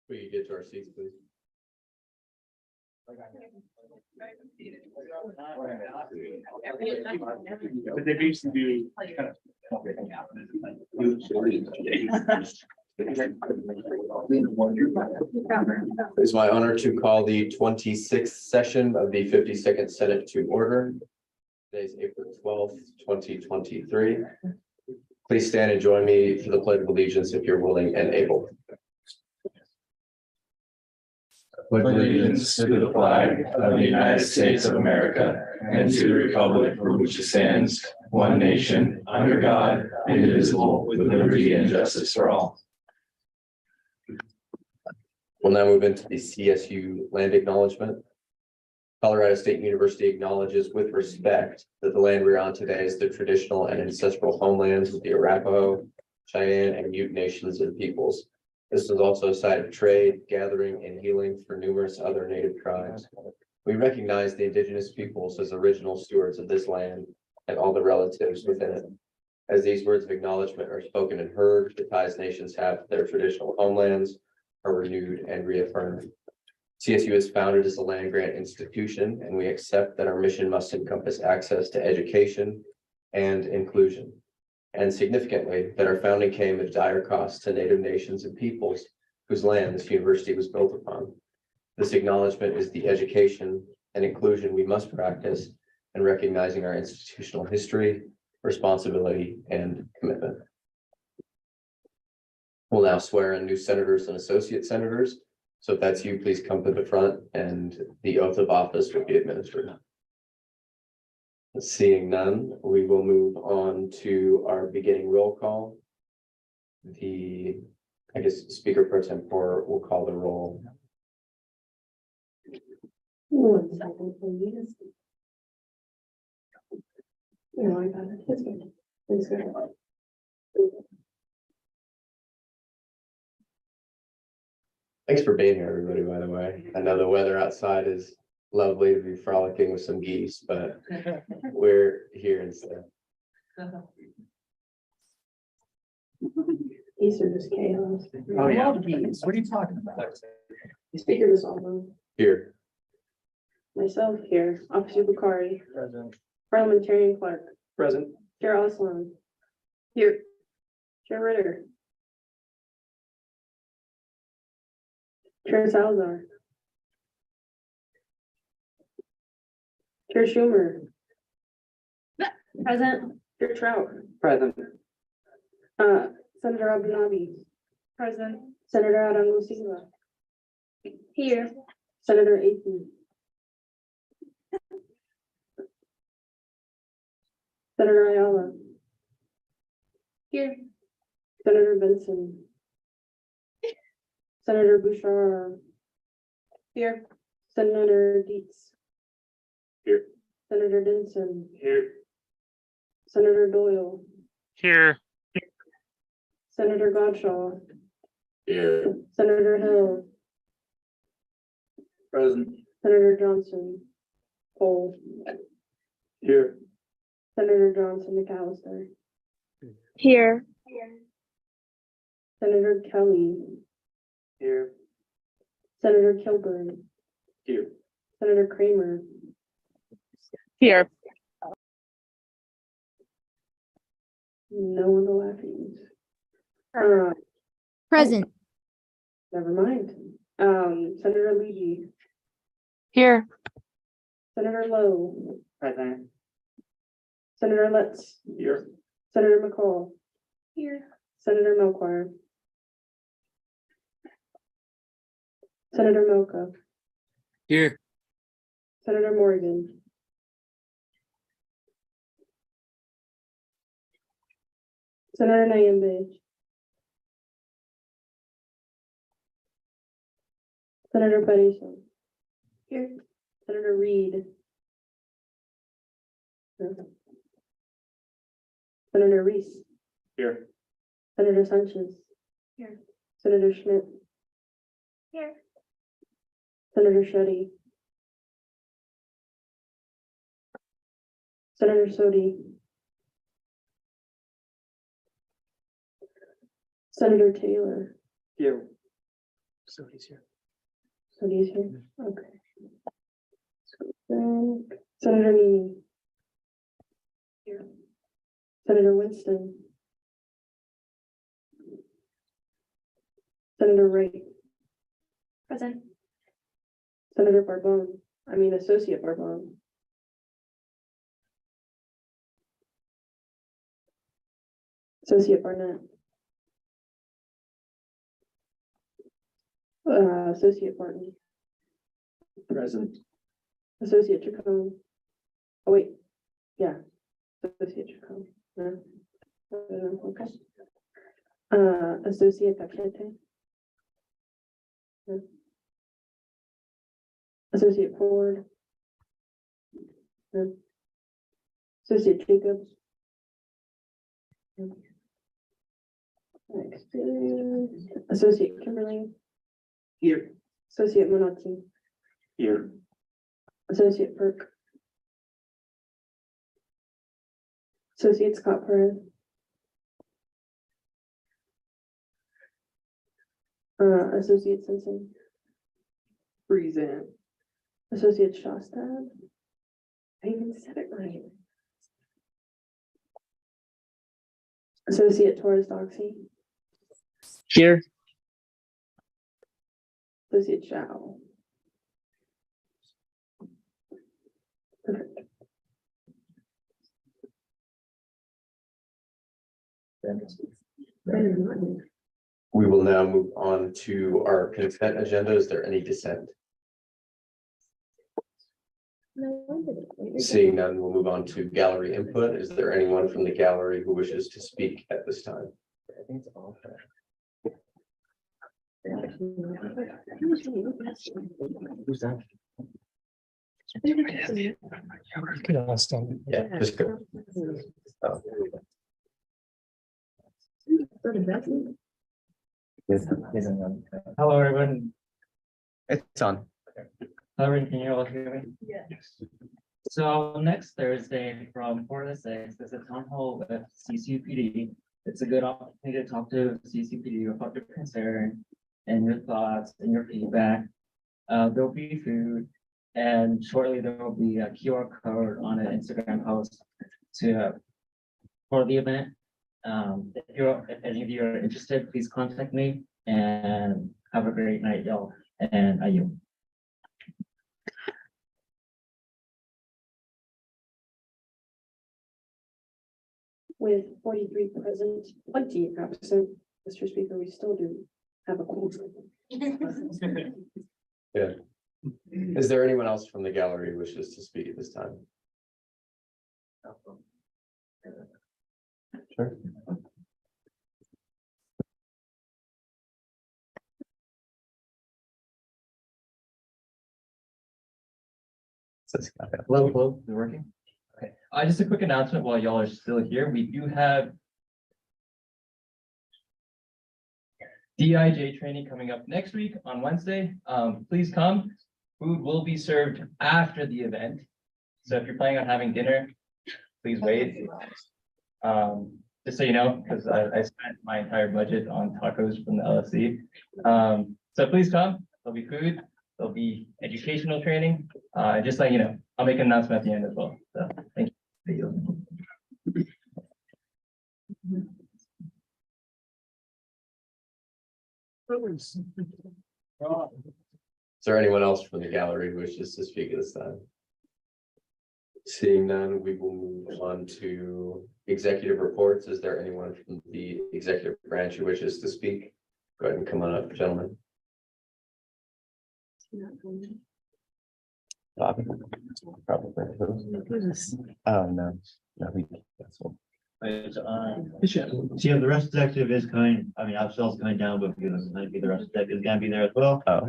We can get to our seats, please. But they basically do. It's my honor to call the 26th session of the 52nd Senate to order. Today is April 12th, 2023. Please stand and join me for the Pledge of Allegiance if you're willing and able. Pledge allegiance to the flag of the United States of America and to the republic for which it stands, one nation, under God, indivisible, with liberty and justice for all. We'll now move into the CSU land acknowledgement. Colorado State University acknowledges with respect that the land we're on today is the traditional and ancestral homelands of the Arapaho, Cheyenne, and Ute nations and peoples. This is also a site of trade, gathering, and healing for numerous other native tribes. We recognize the indigenous peoples as original stewards of this land and all the relatives within it. As these words of acknowledgement are spoken and heard, the ties nations have to their traditional homelands are renewed and reaffirmed. CSU is founded as a land grant institution, and we accept that our mission must encompass access to education and inclusion. And significantly, that our founding came at dire cost to Native nations and peoples whose land this university was built upon. This acknowledgement is the education and inclusion we must practice in recognizing our institutional history, responsibility, and commitment. We'll now swear in new senators and associate senators. So if that's you, please come to the front and the oath of office will be administered. Seeing none, we will move on to our beginning roll call. I guess Speaker Pro Tempore will call the roll. 1 second, please. No, I got it. It's good. It's good. Thanks for being here, everybody, by the way. I know the weather outside is lovely to be frolicking with some geese, but we're here instead. These are just chaos. Oh, yeah. What are you talking about? Speaker is all Here. myself here, Officer Bukhari, Present. Parliamentarian Clark, Present. Chair Aslan. Here. Chair Ritter. Chair Salazar. Chair Schumer. Present. Chair Trout. Present. Senator Abinabi. Present. Senator Arango Silva. Here. Senator Aiken. Senator Ayala. Here. Senator Benson. Senator Bouchard. Here. Senator Dietz. Here. Senator Denson. Here. Senator Doyle. Here. Senator Godshaw. Here. Senator Hill. Present. Senator Johnson. Cole. Here. Senator Johnson McAllister. Here. Senator Kelly. Here. Senator Kilburn. Here. Senator Kramer. Here. No one laughing. Present. Never mind. Senator Levy. Here. Senator Lowe. Present. Senator Letts. Here. Senator McCall. Here. Senator Melchior. Senator Milka. Here. Senator Morgan. Senator Nyembe. Senator Peterson. Here. Senator Reed. Senator Reese. Here. Senator Sanchez. Here. Senator Schmidt. Here. Senator Shetty. Senator Sodi. Senator Taylor. Here. So he's here. So he's here, okay. Then Senator Nee. Here. Senator Winston. Senator Wright. Present. Senator Associate Barbone. Associate Barnett. Associate Barton. Present. Associate Chacon. Oh, wait, yeah. Associate Chacon. No. Okay. Associate Paquete. No. Associate Ford. No. Associate Jacobs. No. Next is Associate Kimberly. Here. Associate Minotti. Here. Associate Perk. Associate Scott Perez. Associate Simpson. Present. Associate Shostad. I even said it right. Associate Torres Doxy. Here. Associate Chow. Perfect. We will now move on to our consent agenda. Is there any dissent? Seeing none, we'll move on to gallery input. Is there anyone from the gallery who wishes to speak at this time? I think it's all fair. Who's that? Yeah, just go. Oh, Hello, everyone. it's on. Hello, can you all hear me? Yes. So next Thursday from 4 to 6, there's a town hall with CCPD. It's a good opportunity to talk to CCPD about your concern and your thoughts and your feedback. There'll be food, and shortly there will be a QR code on an Instagram post for the event. If any of you are interested, please contact me, and have a great night, y'all. And I you. With 43 present, 20 absent, Mr. Speaker, we still do have a quorum. Yeah. Is there anyone else from the gallery who wishes to speak at this time? Sure. Hello, hello, is it working? Okay, just a quick announcement while y'all are still here. We do have DIJ training coming up next week on Wednesday. Please come. Food will be served after the event. So if you're planning on having dinner, please wait. Just so you know, because I spent my entire budget on tacos from the LSC. So please come. There'll be food. There'll be educational training. Just like, you know, I'll make an announcement at the end as well. So thank you. Is there anyone else from the gallery who wishes to speak at this time? Seeing none, we will move on to executive reports. Is there anyone from the executive branch who wishes to speak? Go ahead and come on up, gentlemen. Bobby? Probably. Oh, no. No, that's all. See, the rest executive is coming, I mean, Absal's coming down, but because maybe the rest executive is gonna be there as well. Oh.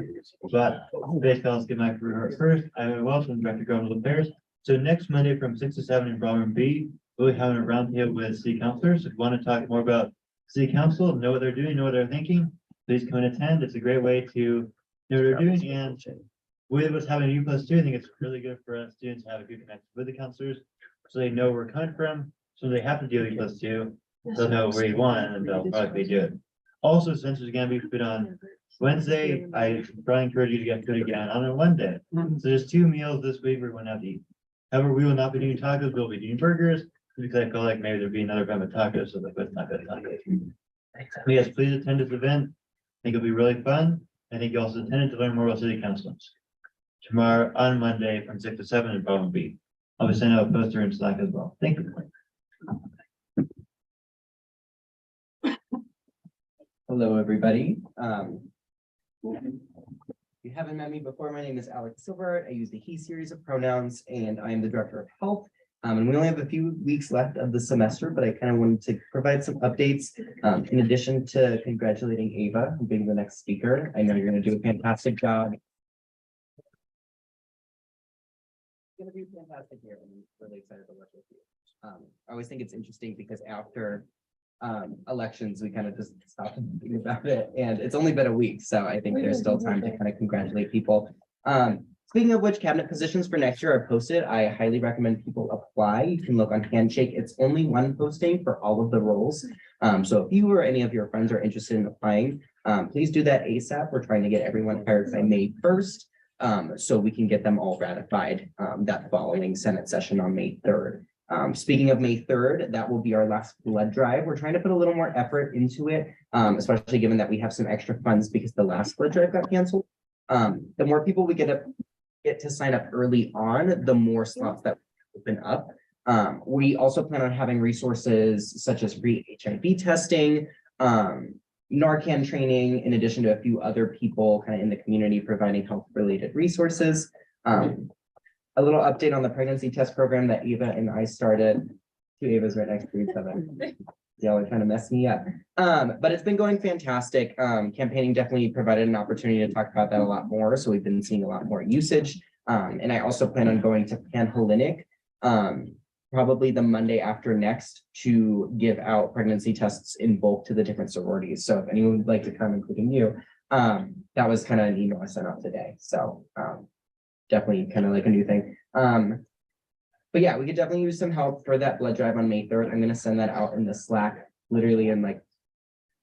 But basically, I'll give my career first. I'm Wilson, Director of Governmental Affairs. So next Monday from 6 to 7 in Ballroom B, we'll be having a roundtable with city councilors. If you want to talk more about city council, know what they're doing, know what they're thinking, please come and attend. It's a great way to know what they're doing. And with us having a U+2, I think it's really good for us students to have a good connection with the councilors, so they know where we're coming from. So they have to do U+2, they'll know where you want, and they'll probably do it. Also, since it's gonna be put on Wednesday, I probably encourage you to get put again on a Monday. So there's 2 meals this week we're going to have to eat. However, we will not be doing tacos, we'll be doing burgers, because I feel like maybe there'll be another round of tacos, so that's not good tacos. But yes, please attend this event. I think it'll be really fun. I think you also attend to learn more about city councilors. Tomorrow on Monday from 6 to 7 in Bowman B. I'll be sending out a poster in Slack as well. Thank you. Hello, everybody. If you haven't met me before, my name is Alex Silver. I use the he series of pronouns, and I am the director of health. And we only have a few weeks left of the semester, but I kind of wanted to provide some updates. In addition to congratulating Ava on being the next speaker, I know you're going to do a fantastic job. It's going to be a fantastic year. I'm really excited to work with you. I always think it's interesting because after elections, we kind of just stop thinking about it, and it's only been a week, so I think there's still time to kind of congratulate people. Speaking of which, cabinet positions for next year are posted. I highly recommend people apply. You can look on Handshake. It's only one posting for all of the roles. So if you or any of your friends are interested in applying, please do that ASAP. We're trying to get everyone hired by May 1st, so we can get them all ratified that following Senate session on May 3rd. Speaking of May 3rd, that will be our last blood drive. We're trying to put a little more effort into it, especially given that we have some extra funds because the last blood drive got canceled. The more people we get to sign up early on, the more slots that open up. We also plan on having resources such as free HIV testing, Narcan training, in addition to a few other people kind of in the community providing health-related resources. A little update on the pregnancy test program that Eva and I started. 2 Evas right next to each other. Y'all are trying to mess me up. But it's been going fantastic. Campaigning definitely provided an opportunity to talk about that a lot more. So we've been seeing a lot more usage. And I also plan on going to Panhellenic probably the Monday after next to give out pregnancy tests in bulk to the different sororities. So if anyone would like to come, including you, that was kind of an email I sent out today. So definitely kind of like a new thing. But yeah, we could definitely use some help for that blood drive on May 3rd. I'm going to send that out in the Slack literally in like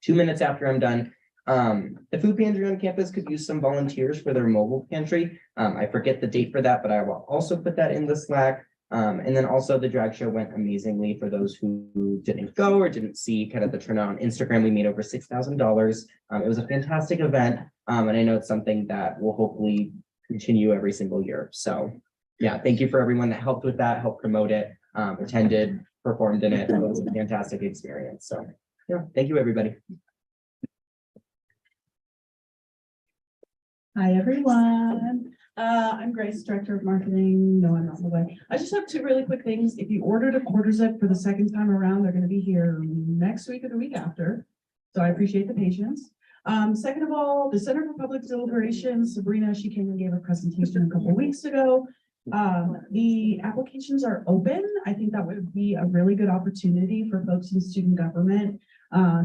2 minutes after I'm done. The food pantry on campus could use some volunteers for their mobile pantry. I forget the date for that, but I will also put that in the Slack. And then also the drag show went amazingly for those who didn't go or didn't see kind of the turnout on Instagram. We made over $6,000. It was a fantastic event. And I know it's something that will hopefully continue every single year. So yeah, thank you for everyone that helped with that, helped promote it, attended, performed in it. It was a fantastic experience. So yeah, thank you, everybody. Hi, everyone. I'm Grace, Director of Marketing. No, I'm not in the way. I just have 2 really quick things. If you ordered a quarter zip for the second time around, they're going to be here next week or the week after. So I appreciate the patience. Second of all, the Center for Public Deliberations, Sabrina, she came and gave a presentation a couple weeks ago. The applications are open. I think that would be a really good opportunity for folks in student government.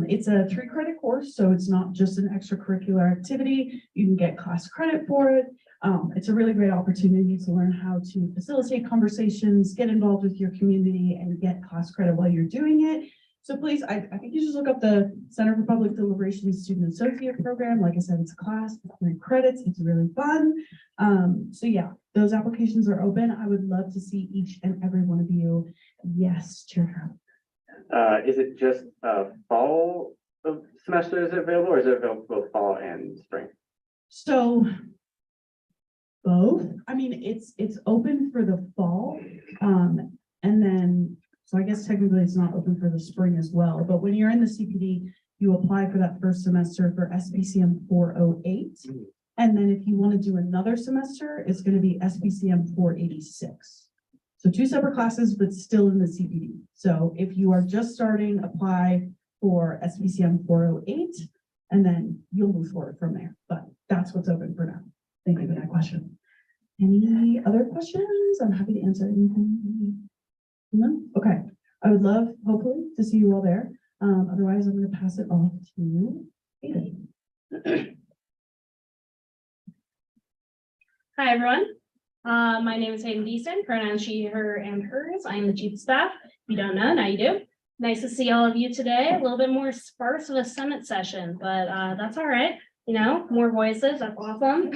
It's a 3-credit course, so it's not just an extracurricular activity. You can get class credit for it. It's a really great opportunity to learn how to facilitate conversations, get involved with your community, and get class credit while you're doing it. So please, I think you just look up the Center for Public Deliberations Student Associate Program. Like I said, it's a class, 3 credits. It's really fun. So yeah, those applications are open. I would love to see each and every one of you. Yes, Chair. Is it just fall of semester is it available, or is it available both fall and spring? So both. I mean, it's open for the fall, and then so I guess technically it's not open for the spring as well. But when you're in the CPD, you apply for that first semester for SPCM 408, and then if you want to do another semester, it's going to be SPCM 486. So 2 separate classes, but still in the CPD. So if you are just starting, apply for SPCM 408, and then you'll move forward from there. But that's what's open for now. Thank you for that question. Any other questions? I'm happy to answer anything. No? Okay. I would love, hopefully, to see you all there. Otherwise, I'm going to pass it off to Ada. Hi, everyone. My name is Hayden Beeson, pronouns she, her, and hers. I am the chief of staff. If you don't know, now you do. Nice to see all of you today. A little bit more sparse of a summit session, but that's all right. You know, more voices, that's awesome.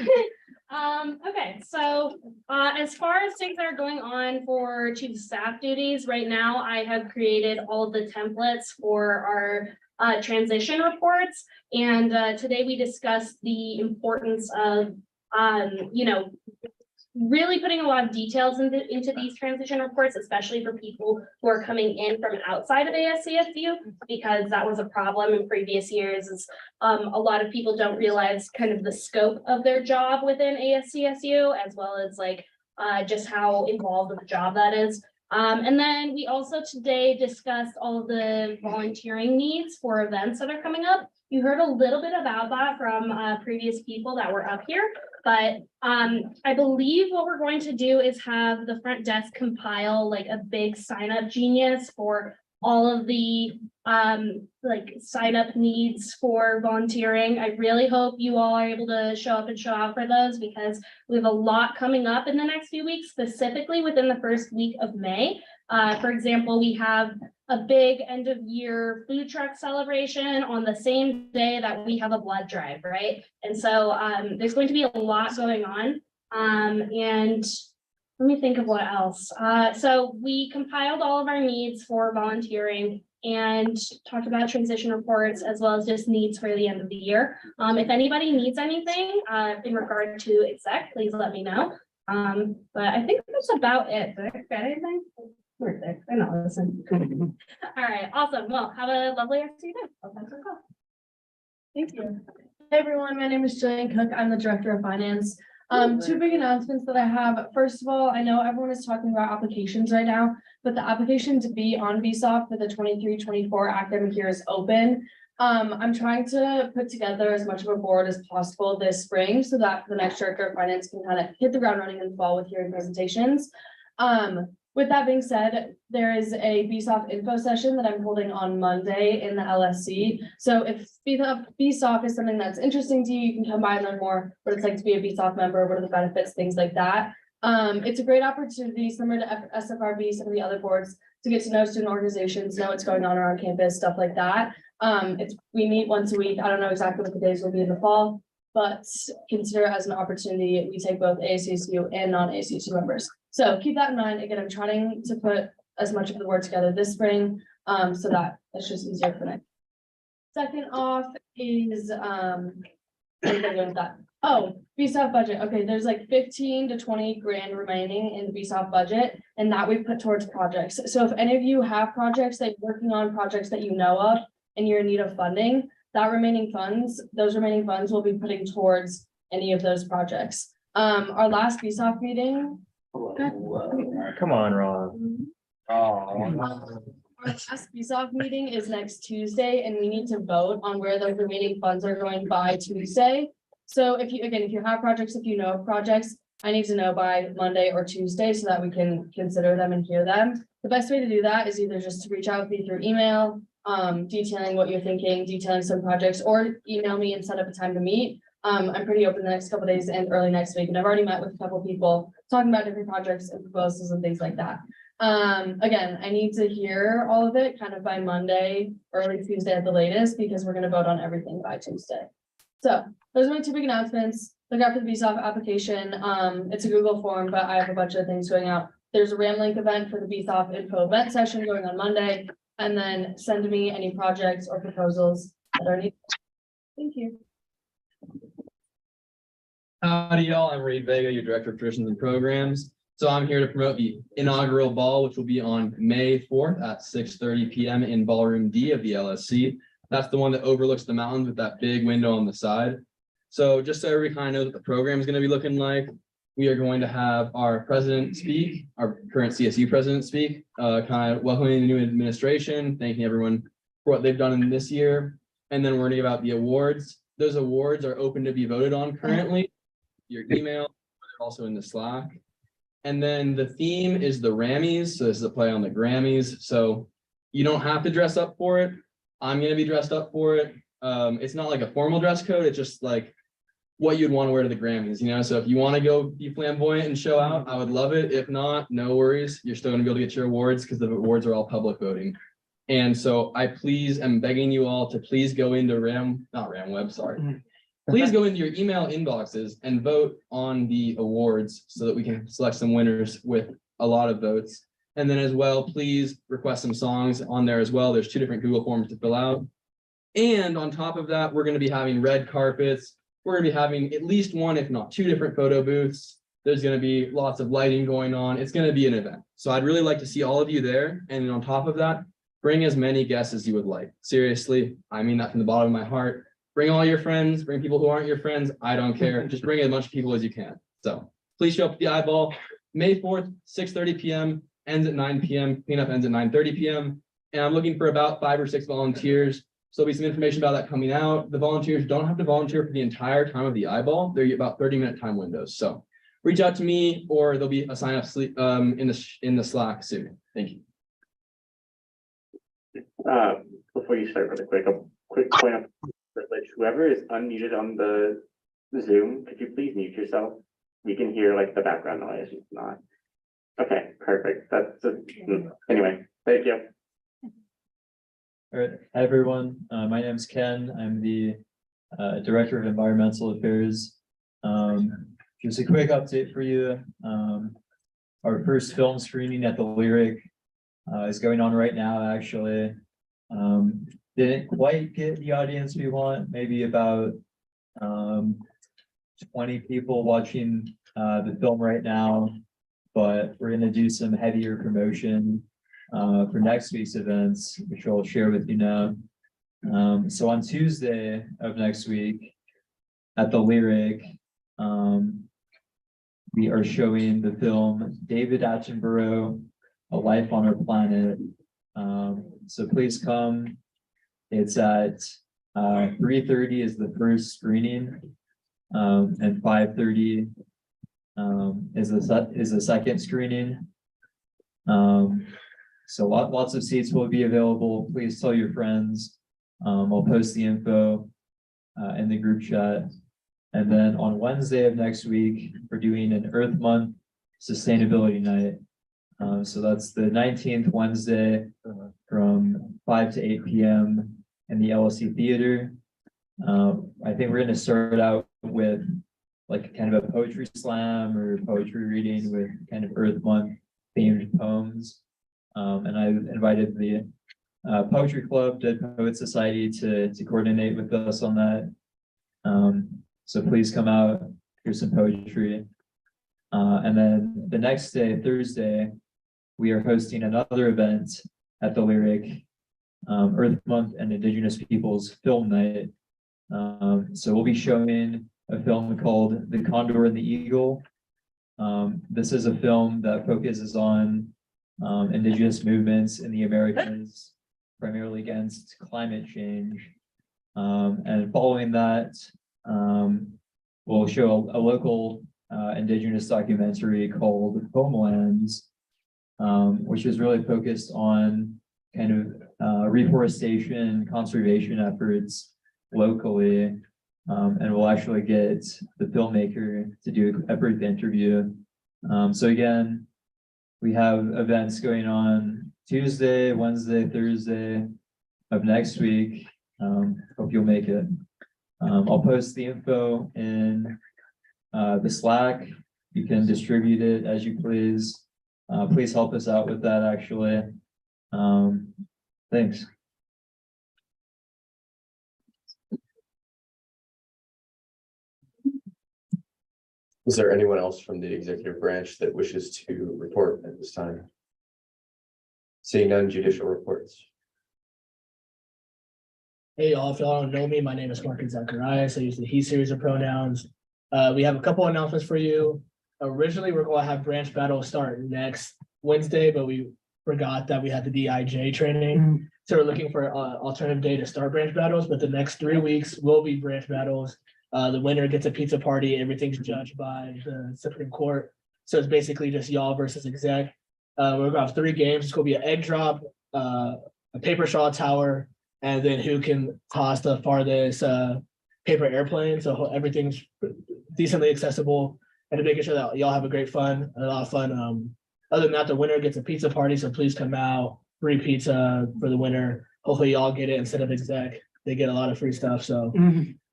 Okay, so as far as things that are going on for chief of staff duties, right now, I have created all of the templates for our transition reports. And today we discussed the importance of, you know, really putting a lot of details into these transition reports, especially for people who are coming in from outside of ASCSU, because that was a problem in previous years. Is a lot of people don't realize kind of the scope of their job within ASCSU, as well as like just how involved with the job that is. And then we also today discussed all of the volunteering needs for events that are coming up. You heard a little bit about that from previous people that were up here. But I believe what we're going to do is have the front desk compile like a big sign up genius for all of the like sign up needs for volunteering. I really hope you all are able to show up and show out for those, because we have a lot coming up in the next few weeks, specifically within the first week of May. For example, we have a big end of year food truck celebration on the same day that we have a blood drive, right? And so there's going to be a lot going on. And let me think of what else. So we compiled all of our needs for volunteering and talked about transition reports, as well as just needs for the end of the year. If anybody needs anything in regard to exec, please let me know. But I think that's about it. Did I forget anything? Perfect. I know. Listen. All right. Awesome. Well, have a lovely rest of your day. I'll pass the call. Thank you. Hey everyone, my name is Jillian Cook. I'm the Director of Finance. Two big announcements that I have. First of all, I know everyone is talking about applications right now, but the application to be on VSOP for the 23-24 academic year is open. I'm trying to put together as much of a board as possible this spring so that the next Director of Finance can kind of hit the ground running in the fall with hearing presentations. With that being said, there is a BSOF info session that I'm holding on Monday in the LSC. So if BSOF is something that's interesting to you, you can come by and learn more what it's like to be a BSOF member, what are the benefits, things like that. It's a great opportunity, similar to SFRB, some of the other boards, to get to know student organizations, know what's going on around campus, stuff like that. We meet once a week. I don't know exactly what the days will be in the fall, but consider it as an opportunity. We take both ASCSU and non-ASCSU members. So keep that in mind. Again, I'm trying to put as much of the word together this spring, so that it's just easier for next. Second off is, BSOF budget. Okay, there's like 15 to 20 grand remaining in the BSOF budget, and that we've put towards projects. So if any of you have projects that you're working on, projects that you know of, and you're in need of funding, those remaining funds will be putting towards any of those projects. Our last BSOF meeting. Come on, Ron. Our last BSOF meeting is next Tuesday, and we need to vote on where those remaining funds are going by Tuesday. So if you have projects, if you know of projects, I need to know by Monday or Tuesday so that we can consider them and hear them. The best way to do that is either just to reach out with me through email, detailing what you're thinking, detailing some projects, or email me and set up a time to meet. I'm pretty open the next couple of days and early next week, and I've already met with a couple of people talking about different projects and proposals and things like that. Again, I need to hear all of it kind of by Monday, early Tuesday at the latest, because we're going to vote on everything by Tuesday. So those are my two big announcements. Look out for the BSOF application. It's a Google form, but I have a bunch of things going out. There's a Ramlink event for the BSOF info event session going on Monday, and then send me any projects or proposals that are needed. Thank you. Howdy, y'all. I'm Reed Vega, your Director of Traditions and Programs. So I'm here to promote the inaugural ball, which will be on May 4th at 6:30 p.m. in Ballroom D of the LSC. That's the one that overlooks the mountains with that big window on the side. So just so everybody kind of knows what the program is going to be looking like, we are going to have our president speak, our current CSU president speak, kind of welcoming the new administration, thanking everyone for what they've done in this year. And then we're going to give out the awards. Those awards are open to be voted on currently. Your email, also in the Slack. And then the theme is the Rammies. So this is a play on the Grammys. So you don't have to dress up for it. I'm going to be dressed up for it. It's not like a formal dress code. It's just like what you'd want to wear to the Grammys, you know? So if you want to go be flamboyant and show out, I would love it. If not, no worries. You're still going to be able to get your awards because the awards are all public voting. And so I please am begging you all to please go into Please go into your email inboxes and vote on the awards so that we can select some winners with a lot of votes. And then as well, please request some songs on there as well. There's 2 different Google forms to fill out. And on top of that, we're going to be having red carpets. We're going to be having at least 1, if not 2 different photo booths. There's going to be lots of lighting going on. It's going to be an event. So I'd really like to see all of you there. And on top of that, bring as many guests as you would like. Seriously, I mean that from the bottom of my heart. Bring all your friends, bring people who aren't your friends. I don't care. Just bring as much people as you can. So please show up at the eyeball. May 4th, 6:30 p.m. ends at 9 p.m. Cleanup ends at 9:30 p.m. And I'm looking for about 5 or 6 volunteers. So there'll be some information about that coming out. The volunteers don't have to volunteer for the entire time of the eyeball. They're about 30-minute time windows. So reach out to me, or there'll be a sign up in the Slack soon. Thank you. Before you start really quick, a quick point of privilege. Whoever is unmuted on the Zoom, could you please mute yourself? We can hear like the background noise. It's not. Okay, perfect. That's anyway, thank you. All right, hi everyone. My name is Ken. I'm the Director of Environmental Affairs. Just a quick update for you. Our first film screening at the Lyric is going on right now, actually. Didn't quite get the audience we want, maybe about 20 people watching the film right now, but we're gonna do some heavier promotion for next week's events, which I'll share with you now. So on Tuesday of next week at the Lyric, we are showing the film David Attenborough, A Life on Our Planet. So please come. It's at 3:30 is the first screening, and 5:30 is the second screening. So lots of seats will be available. Please tell your friends. I'll post the info in the group chat. And then on Wednesday of next week, we're doing an Earth Month Sustainability Night. So that's the 19th Wednesday from 5 to 8 p.m. in the LSC Theater. I think we're going to start out with like kind of a poetry slam or poetry reading with kind of Earth Month themed poems. And I invited the Poetry Club, Dead Poet Society to coordinate with us on that. So please come out, hear some poetry. And then the next day, Thursday, we are hosting another event at the Lyric, Earth Month and Indigenous Peoples Film Night. So we'll be showing a film called The Condor and the Eagle. This is a film that focuses on Indigenous movements in the Americas, primarily against climate change. And following that, we'll show a local Indigenous documentary called Homelands, which is really focused on kind of reforestation, conservation efforts locally. And we'll actually get the filmmaker to do a brief interview. So again, we have events going on Tuesday, Wednesday, Thursday of next week. Hope you'll make it. I'll post the info in the Slack. You can distribute it as you please. Please help us out with that, actually. Thanks. Is there anyone else from the executive branch that wishes to report at this time? Seeing none, judicial reports. Hey y'all, if y'all don't know me, my name is Marcus Zacharias. I use the he series of pronouns. We have a couple announcements for you. Originally, we're going to have branch battle start next Wednesday, but we forgot that we had the DIJ training. So we're looking for an alternative day to start branch battles, but the next 3 weeks will be branch battles. The winner gets a pizza party. Everything's judged by the Supreme Court. So it's basically just y'all versus exec. We're going to have 3 games. It's going to be an egg drop, a paper straw tower, and then who can toss the farthest paper airplane. So everything's decently accessible and making sure that y'all have a lot of fun. Other than that, the winner gets a pizza party. So please come out. free pizza for the winner. Hopefully y'all get it instead of exec. They get a lot of free stuff, so.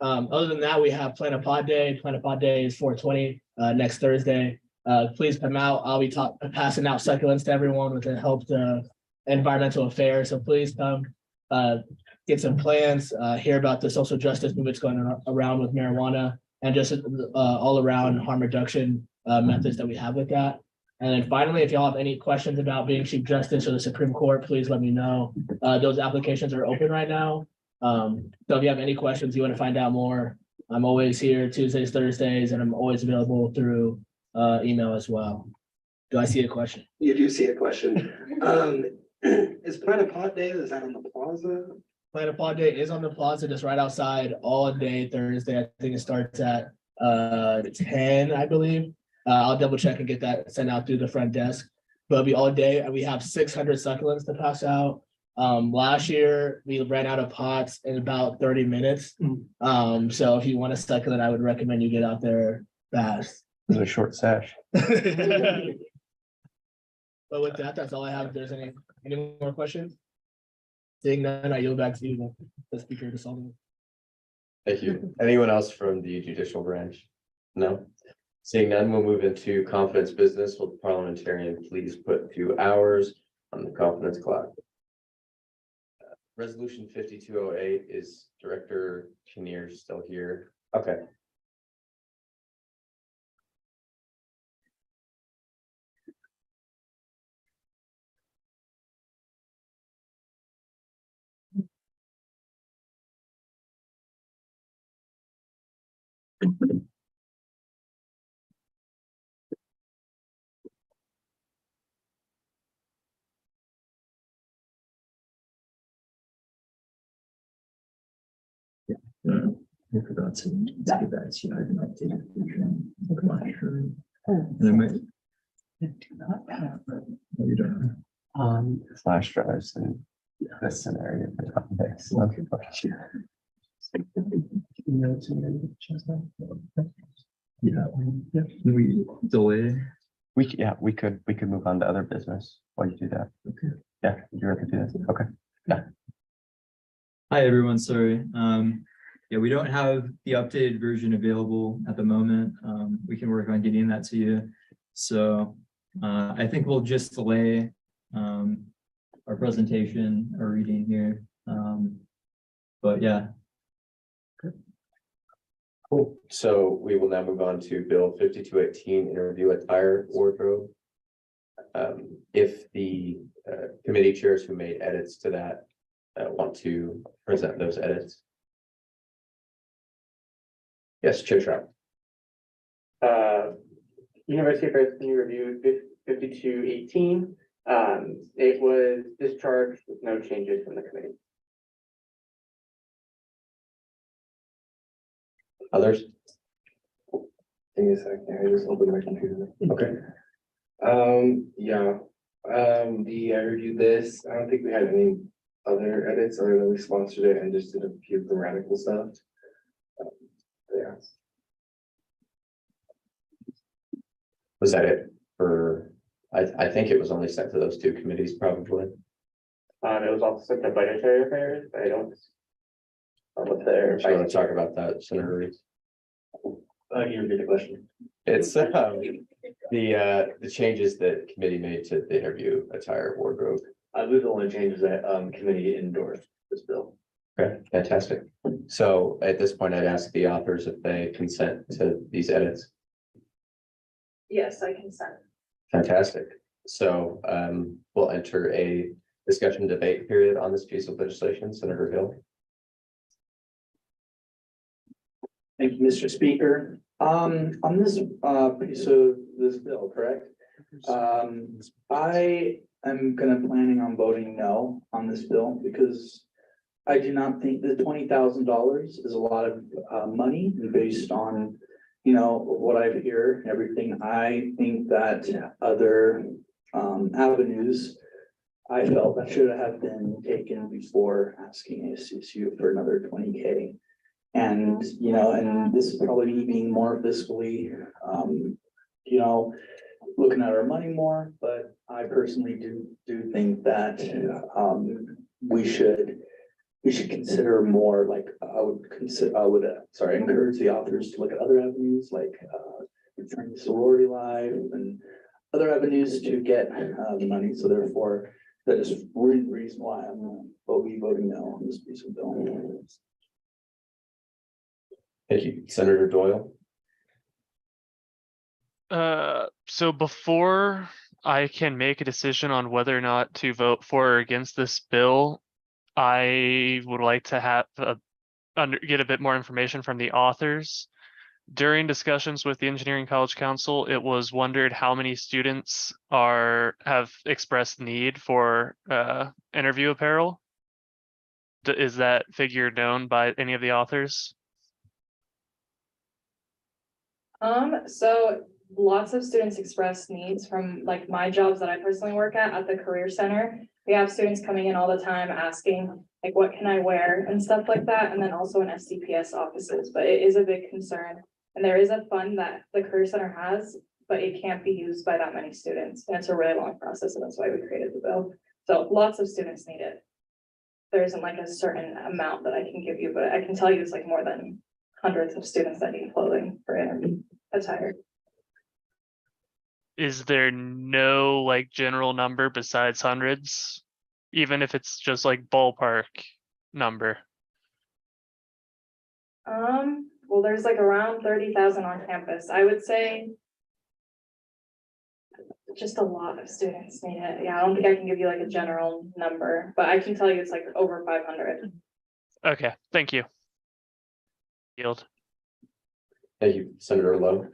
Other than that, we have Planet Pod Day. Planet Pod Day is 4/20, next Thursday. Please come out. I'll be passing out succulents to everyone with the help to environmental affairs. So please come, get some plans, hear about the social justice movements going around with marijuana and just all around harm reduction methods that we have with that. And then finally, if y'all have any questions about being Chief Justice or the Supreme Court, please let me know. Those applications are open right now. So if you have any questions, you want to find out more, I'm always here Tuesdays, Thursdays, and I'm always available through email as well. Do I see a question? You do see a question. Is Planet Pod Day, is that on the plaza? Planet Pod Day is on the plaza, just right outside all day Thursday. I think it starts at 10, I believe. I'll double check and get that sent out through the front desk. But it'll be all day, and we have 600 succulents to pass out. Last year we ran out of pots in about 30 minutes. So if you want a succulent, I would recommend you get out there fast. It's a short sesh. But with that, that's all I have. If there's any more questions? Seeing none, I yield back to you, the speaker to solve them. Thank you. Anyone else from the judicial branch? No? Seeing none, we'll move into confidence business. Will the parliamentarian please put 2 hours on the confidence clock? Resolution 5208 is Director Kinnear still here? Okay. I forgot to give that to you. I didn't update it. And I might. No, you don't. Flash drives and this scenario. Yeah, can we delay? We could move on to other business while you do that. Okay. Yeah, you'd rather do that. Okay. Hi, everyone. Sorry. Yeah, we don't have the updated version available at the moment. We can work on getting that to you. So I think we'll just delay our presentation or reading here. But yeah. Cool. So we will now move on to Bill 5218, interview attire wardrobe. If the committee chairs who made edits to that want to present those edits. Yes, Chair Trout. University of Princeton reviewed 5218. It was discharged with no changes from the committee. Others? Give me a second, I just opened my computer. Okay. Yeah, I reviewed this. I don't think we had any other edits other than we sponsored it and just did a few grammatical stuff. Yeah. Was that it for, I think it was only sent to those 2 committees probably. It was also sent to budgetary affairs. I don't. With their. Do you want to talk about that, Senator Reeves? Can you repeat the question? It's the changes that committee made to the interview attire wardrobe. I believe the only changes that committee endorsed this bill. Okay, fantastic. So at this point, I'd ask the authors if they consent to these edits. Yes, I consent. Fantastic. So we'll enter a discussion debate period on this piece of legislation. Senator Hill. Thank you, Mr. Speaker. On this piece of this bill, correct? I am planning on voting no on this bill because I do not think that $20,000 is a lot of money based on, you know, what I hear, everything. I think that other avenues I felt that should have been taken before asking ASCSU for another 20K. And, you know, and this is probably me being more fiscally, you know, looking at our money more, but I personally do think that, we should consider more, like, I would encourage the authors to look at other avenues, like, returning to sorority life and other avenues to get, the money, so therefore, that is really the reason why will be voting no on this piece of bill. Thank you. Senator Doyle. So before I can make a decision on whether or not to vote for or against this bill, I would like to have get a bit more information from the authors. During discussions with the Engineering College Council, it was wondered how many students have expressed need for interview apparel. Is that figure known by any of the authors? So lots of students express needs from like my jobs that I personally work at the Career Center. We have students coming in all the time asking like, what can I wear and stuff like that. And then also in SDPS offices, but it is a big concern. And there is a fund that the Career Center has, but it can't be used by that many students. And it's a really long process. And that's why we created the bill. So lots of students need it. There isn't like a certain amount that I can give you, but I can tell you it's like more than hundreds of students that need clothing for interview attire. Is there no like general number besides hundreds? Even if it's just like ballpark number? Well, there's like around 30,000 on campus. I would say just a lot of students need it. Yeah, I don't think I can give you like a general number, but I can tell you it's like over 500. Okay, thank you. Yield. Thank you, Senator Lowe.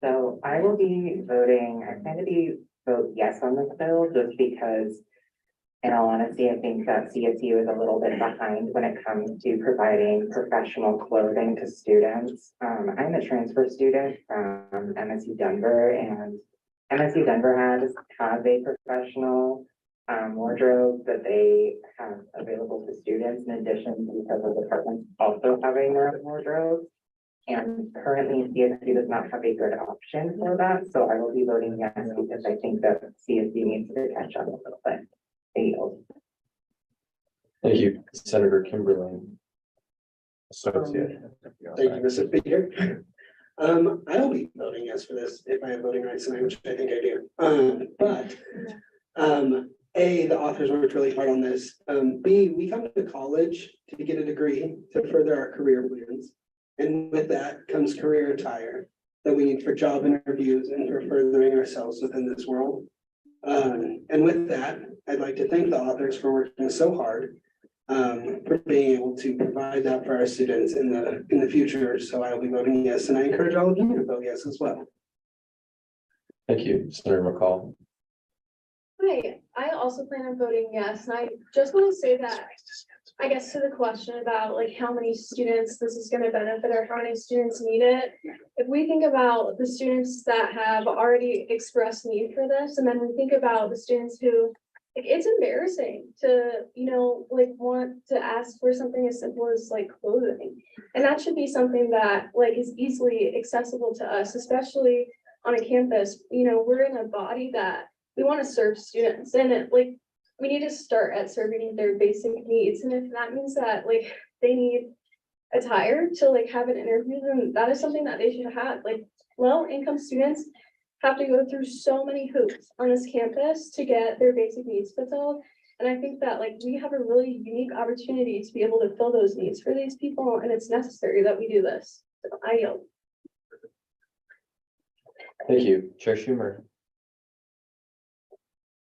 So I will be voting, I plan to vote yes on this bill just because, in all honesty, I think that CSU is a little bit behind when it comes to providing professional clothing to students. I'm a transfer student from MSU Denver, and MSU Denver has a professional wardrobe that they have available to students in addition to several departments also having their own wardrobes. And currently CSU does not have a good option for that. So I will be voting yes because I think that CSU needs to catch up a little bit. I yield. Thank you, Senator Kimberly. Associate. Thank you, Mr. Speaker. I will be voting yes for this if I have voting rights tonight, which I think I do. But A, the authors worked really hard on this. B, we come to college to get a degree to further our career plans. And with that comes career attire that we need for job interviews and for furthering ourselves within this world. And with that, I'd like to thank the authors for working so hard for being able to provide that for our students in the future. So I will be voting yes, and I encourage all of you to vote yes as well. Thank you, Senator McCall. Hi, I also plan on voting yes, and I just want to say that, I guess to the question about like how many students this is going to benefit or how many students need it. If we think about the students that have already expressed need for this, and then we think about the students who, like, it's embarrassing to, like want to ask for something as simple as like clothing. And that should be something that like is easily accessible to us, especially on a campus. We're in a body that we want to serve students, and we need to start at serving their basic needs. And if that means that like they need attire to like have an interview, then that is something that they should have. Like low income students have to go through so many hoops on this campus to get their basic needs fulfilled. And I think that like we have a really unique opportunity to be able to fill those needs for these people, and it's necessary that we do this. So I yield. Thank you, Chair Schumer.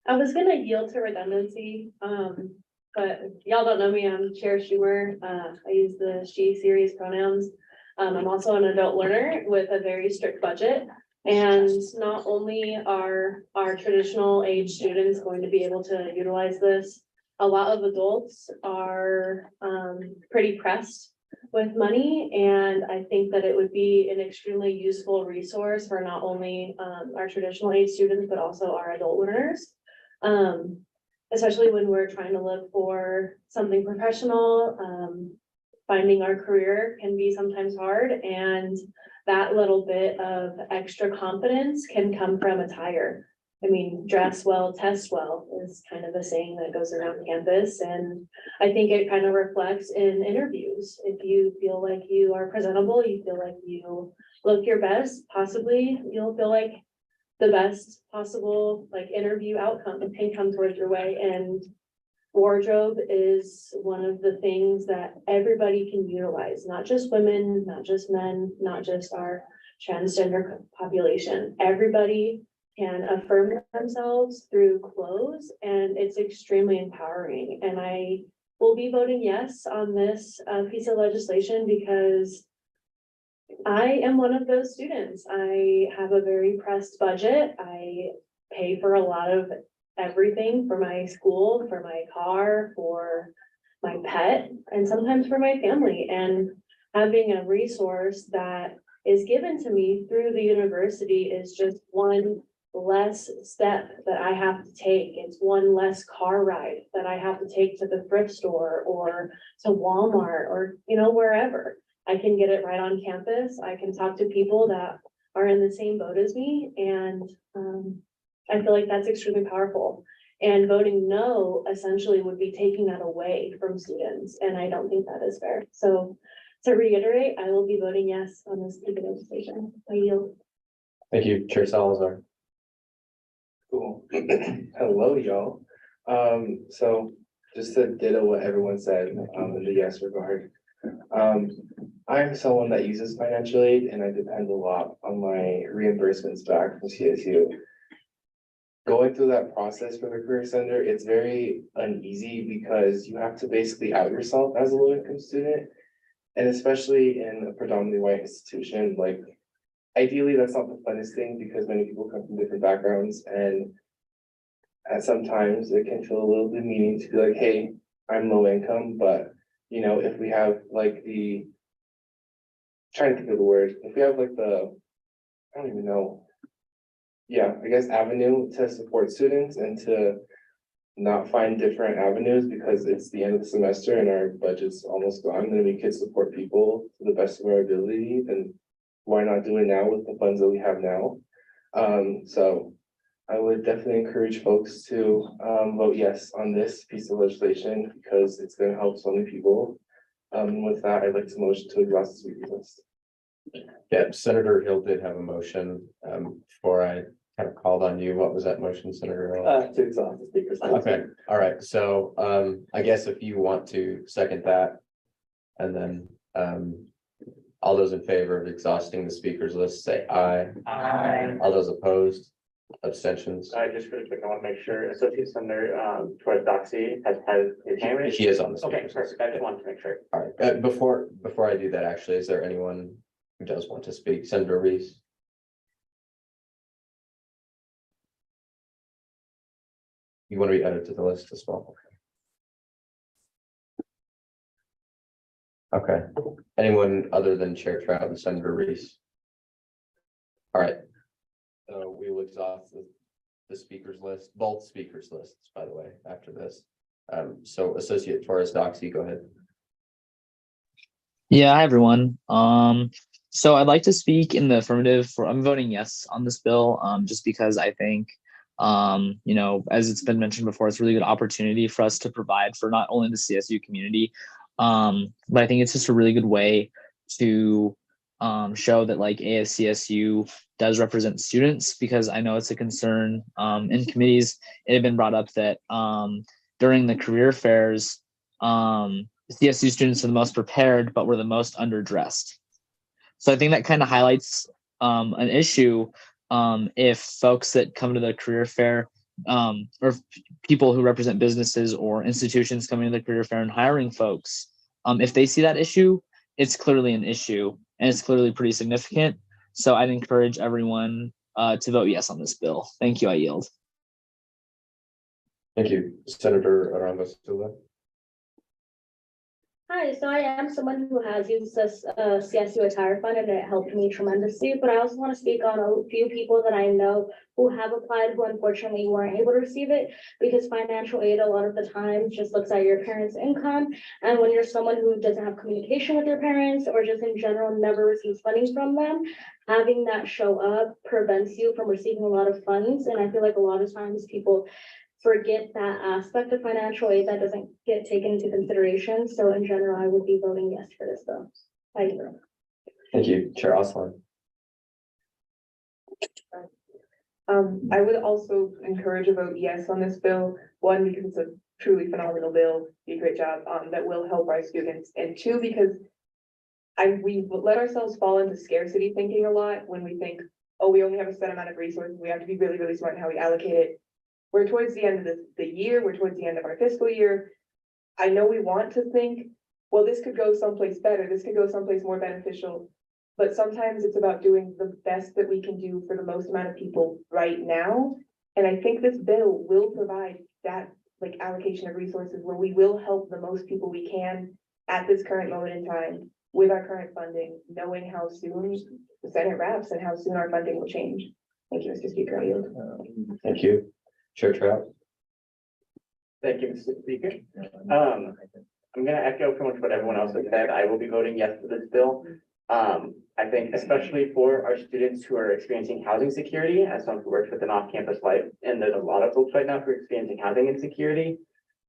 I was gonna yield to redundancy, but y'all don't know me, I'm Chair Schumer. I use the she series pronouns. I'm also an adult learner with a very strict budget. And not only are our traditional age students going to be able to utilize this, a lot of adults are pretty pressed with money. And I think that it would be an extremely useful resource for not only our traditional age students, but also our adult learners. Especially when we're trying to look for something professional. finding our career can be sometimes hard, and that little bit of extra confidence can come from attire. I mean, dress well, test well is kind of a saying that goes around campus, and I think it kind of reflects in interviews. If you feel like you are presentable, you feel like you look your best, possibly you'll feel like the best possible like interview outcome can come towards your way. And wardrobe is one of the things that everybody can utilize, not just women, not just men, not just our transgender population. Everybody can affirm themselves through clothes, and it's extremely empowering. And I will be voting yes on this piece of legislation because I am one of those students. I have a very pressed budget. I pay for a lot of everything for my school, for my car, for my pet, and sometimes for my family. And having a resource that is given to me through the university is just one less step that I have to take. It's one less car ride that I have to take to the thrift store or to Walmart or, you know, wherever. I can get it right on campus. I can talk to people that are in the same boat as me. And I feel like that's extremely powerful. And voting no essentially would be taking that away from students. And I don't think that is fair. So to reiterate, I will be voting yes on this piece of legislation. I yield. Thank you, Chair Salazar. Cool. Hello, y'all. So just to ditto what everyone said, in the yes regard. I'm someone that uses financial aid and I depend a lot on my reimbursements back from CSU. Going through that process for the Career Center, it's very uneasy because you have to basically out yourself as a low-income student. And especially in a predominantly white institution, like ideally, that's not the funnest thing because many people come from different backgrounds, and at sometimes it can feel a little demeaning to be like, hey, I'm low income, but you know, if we have like trying to think of the word, if we have like I don't even know. Yeah, I guess avenue to support students and to not find different avenues because it's the end of the semester and our budget's almost gone, then we could support people to the best of our ability, then why not do it now with the funds that we have now? So I would definitely encourage folks to vote yes on this piece of legislation because it's going to help so many people. With that, I'd like to motion to exhaust the speaker list. Yeah, Senator Hill did have a motion. Before I kind of called on you, what was that motion, Senator Hill? To exhaust the speakers. Okay, all right. So I guess if you want to second that, and then all those in favor of exhausting the speakers list, say aye. Aye. All those opposed, abstentions. Just really quick, I want to make sure Associate Senator towards Doxy has his hand raised. He is on the Okay, speakers list. perfect. I just wanted to make sure. All right, before I do that, actually, is there anyone who does want to speak? Senator Reese? You want to be added to the list as well? Okay, anyone other than Chair Trout and Senator Reese? All right. So we will exhaust the speakers list, both speakers lists, by the way, after this. So Associate Torres Doxy, go ahead. Yeah, hi everyone. So I'd like to speak in the affirmative I'm voting yes on this bill, just because I think, you know, as it's been mentioned before, it's a really good opportunity for us to provide for not only the CSU community, but I think it's just a really good way to show that like ASCSU does represent students, because I know it's a concern in committees. It had been brought up that during the career fairs, CSU students are the most prepared, but we're the most underdressed. So I think that kind of highlights an issue if folks that come to the career fair or people who represent businesses or institutions coming to the career fair and hiring folks, if they see that issue, it's clearly an issue and it's clearly pretty significant. So I'd encourage everyone to vote yes on this bill. Thank you. I yield. Thank you, Senator Arango Silva. Hi, Hi, so I am someone who has used this CSU attire fund and it helped me tremendously, but I also want to speak on a few people that I know who have applied who unfortunately weren't able to receive it because financial aid a lot of the time just looks at your parents' income. And when you're someone who doesn't have communication with your parents or just in general never receives funding from them, having that show up prevents you from receiving a lot of funds. And I feel like a lot of times people forget that aspect of financial aid that doesn't get taken into consideration. So in general, I would be voting yes for this bill. Thank you. Thank you, Chair Osland. I would also encourage a vote yes on this bill. One, because it's a truly phenomenal bill, be a great job, that will help our students. And two, because we let ourselves fall into scarcity thinking a lot when we think, oh, we only have a set amount of resources. We have to be really, really smart in how we allocate it. We're towards the end of the year, we're towards the end of our fiscal year. I know we want to think, well, this could go someplace better, this could go someplace more beneficial. But sometimes it's about doing the best that we can do for the most amount of people right now. And I think this bill will provide that like allocation of resources where we will help the most people we can at this current moment in time with our current funding, knowing how soon the Senate wraps and how soon our funding will change. Thank you, Mr. Speaker. I yield. Thank you, Chair Trout. Thank you, Mr. Speaker. I'm gonna echo pretty much what everyone else has said. I will be voting yes to this bill. I think especially for our students who are experiencing housing security, as someone who works with an off-campus life, and there's a lot of folks right now who are experiencing housing insecurity.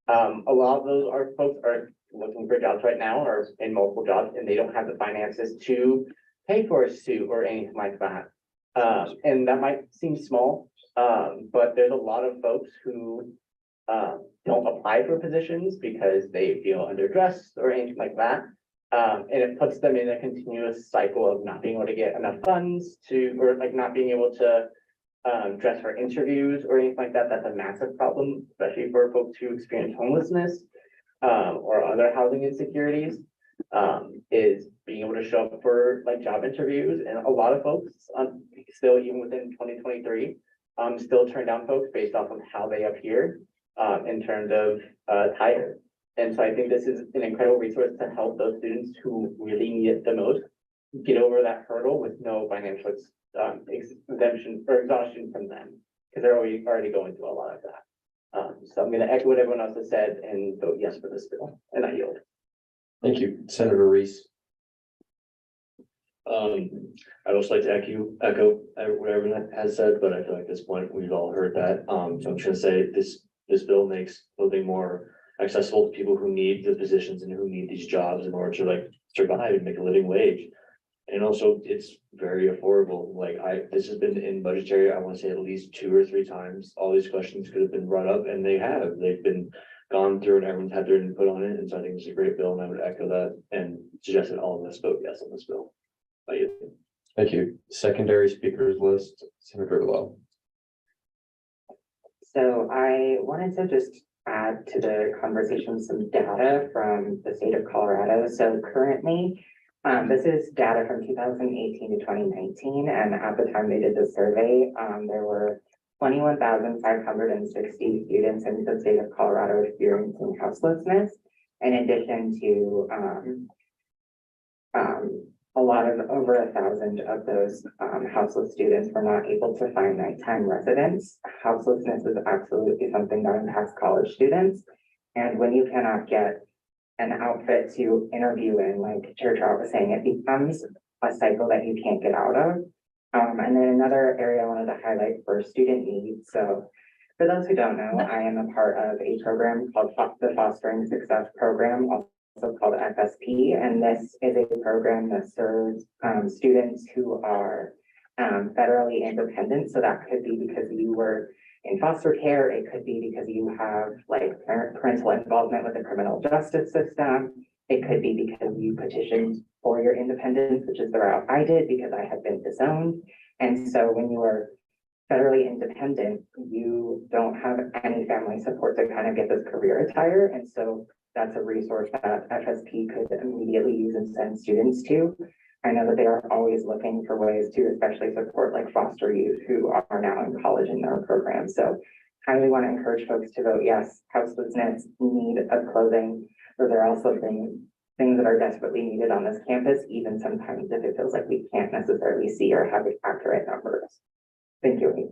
A lot of those are folks are looking for jobs right now or in multiple jobs, and they don't have the finances to pay for a suit or anything like that. And that might seem small, but there's a lot of folks who don't apply for positions because they feel underdressed or anything like that. And it puts them in a continuous cycle of not being able to get enough funds to, or like not being able to dress for interviews or anything like that. That's a massive problem, especially for folks who experience homelessness or other housing insecurities, is being able to show up for like job interviews. And a lot of folks still, even within 2023, still turn down folks based off of how they appear in terms of attire. And so I think this is an incredible resource to help those students who really need it the most get over that hurdle with no financial exemption or exhaustion from them, because they're already going through a lot of that. So I'm going to echo what everyone else has said and vote yes for this bill, and I yield. Thank you, Senator Reese. I'd also like to echo what everyone has said, but I feel like at this point we've all heard that. So I'm just gonna say this bill makes voting more accessible to people who need the positions and who need these jobs in order to like survive and make a living wage. And also it's very affordable. Like this has been in budgetary, I want to say at least 2 or 3 times. All these questions could have been brought up and they've been gone through and everyone's had their input on it. And so I think it's a great bill and I would echo that and suggest that all of us vote yes on this bill. Thank you. Secondary speakers list, Senator Lowe. So I wanted to just add to the conversation some data from the state of Colorado. So currently, this is data from 2018 to 2019, and at the time they did the survey, there were 21,560 students in the state of Colorado experiencing houselessness, in addition to a lot of over 1,000 of those houseless students were not able to find nighttime residence. Houselessness is absolutely something that impacts college students. And when you cannot get an outfit to interview in, like Chair Trout was saying, it becomes a cycle that you can't get out of. And then another area I wanted to highlight for student needs. So for those who don't know, I am a part of a program called the Fostering Success Program, also called FSP, and this is a program that serves students who are federally independent. So that could be because you were in foster care, it could be because you have like parental involvement with the criminal justice system, it could be because you petitioned for your independence, which is the route I did because I had been disowned. And so when you are federally independent, you don't have any family support to kind of get this career attire, and so that's a resource that FSP could immediately use and send students to. I know that they are always looking for ways to especially support like foster youth who are now in college in their program. So highly want to encourage folks to vote yes. Houselessness, need of clothing, or there are also things things that are desperately needed on this campus, even sometimes if it feels like we can't necessarily see or have accurate numbers. Thank you, Amy.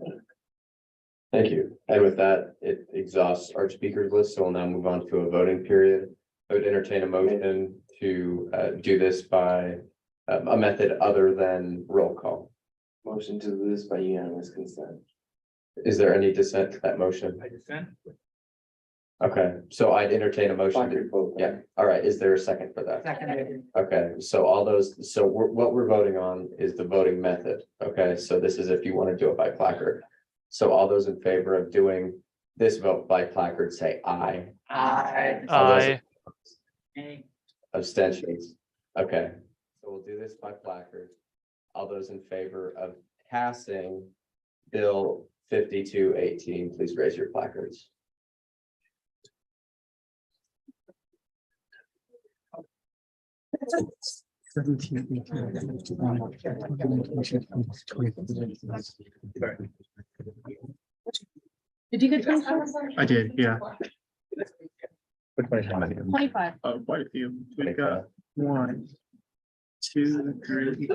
Thank you. And with that, it exhausts our speakers list, so we'll now move on to a voting period. I would entertain a motion to do this by a method other than roll call. Motion to do this by unanimous consent. Is there any dissent to that motion? Okay, so I'd entertain a motion. Yeah, all right. Is there a second for that? Okay, so all those, so what we're voting on is the voting method. Okay, so this is if you want to do it by placard. So all those in favor of doing this vote by placard, say aye. Aye. All those Aye. abstentions. Okay, so we'll do this by placard. All those in favor of passing Bill 5218, please raise your placards. Did you get those? I did, yeah. 25. Oh, quite a few. We got 1, 2, 3.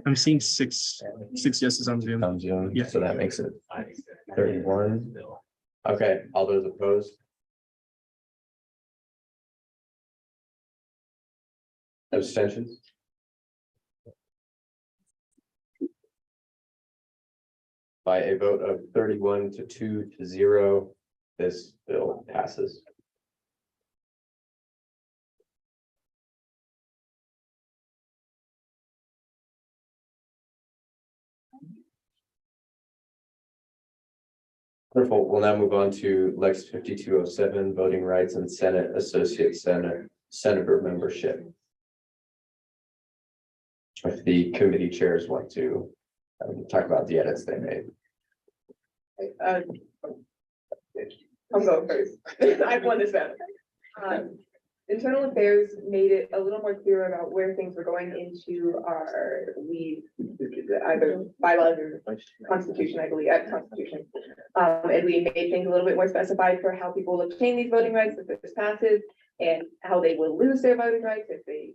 I'm seeing six yeses on Zoom. On Zoom, Yeah. so that makes it 31. Okay, all those opposed? Abstentions? By a vote of 31 to 2 to 0, this bill passes. Wonderful. We'll now move on to Lex 5207, voting rights and Senate Associate Senator membership. If the committee chairs want to talk about the edits they made. I'll go first. I've won this battle. Internal Affairs made it a little more clear about where things were going into our either bylaws or constitution, I believe, constitution. And we made things a little bit more specified for how people will obtain these voting rights if this passes, and how they will lose their voting rights if they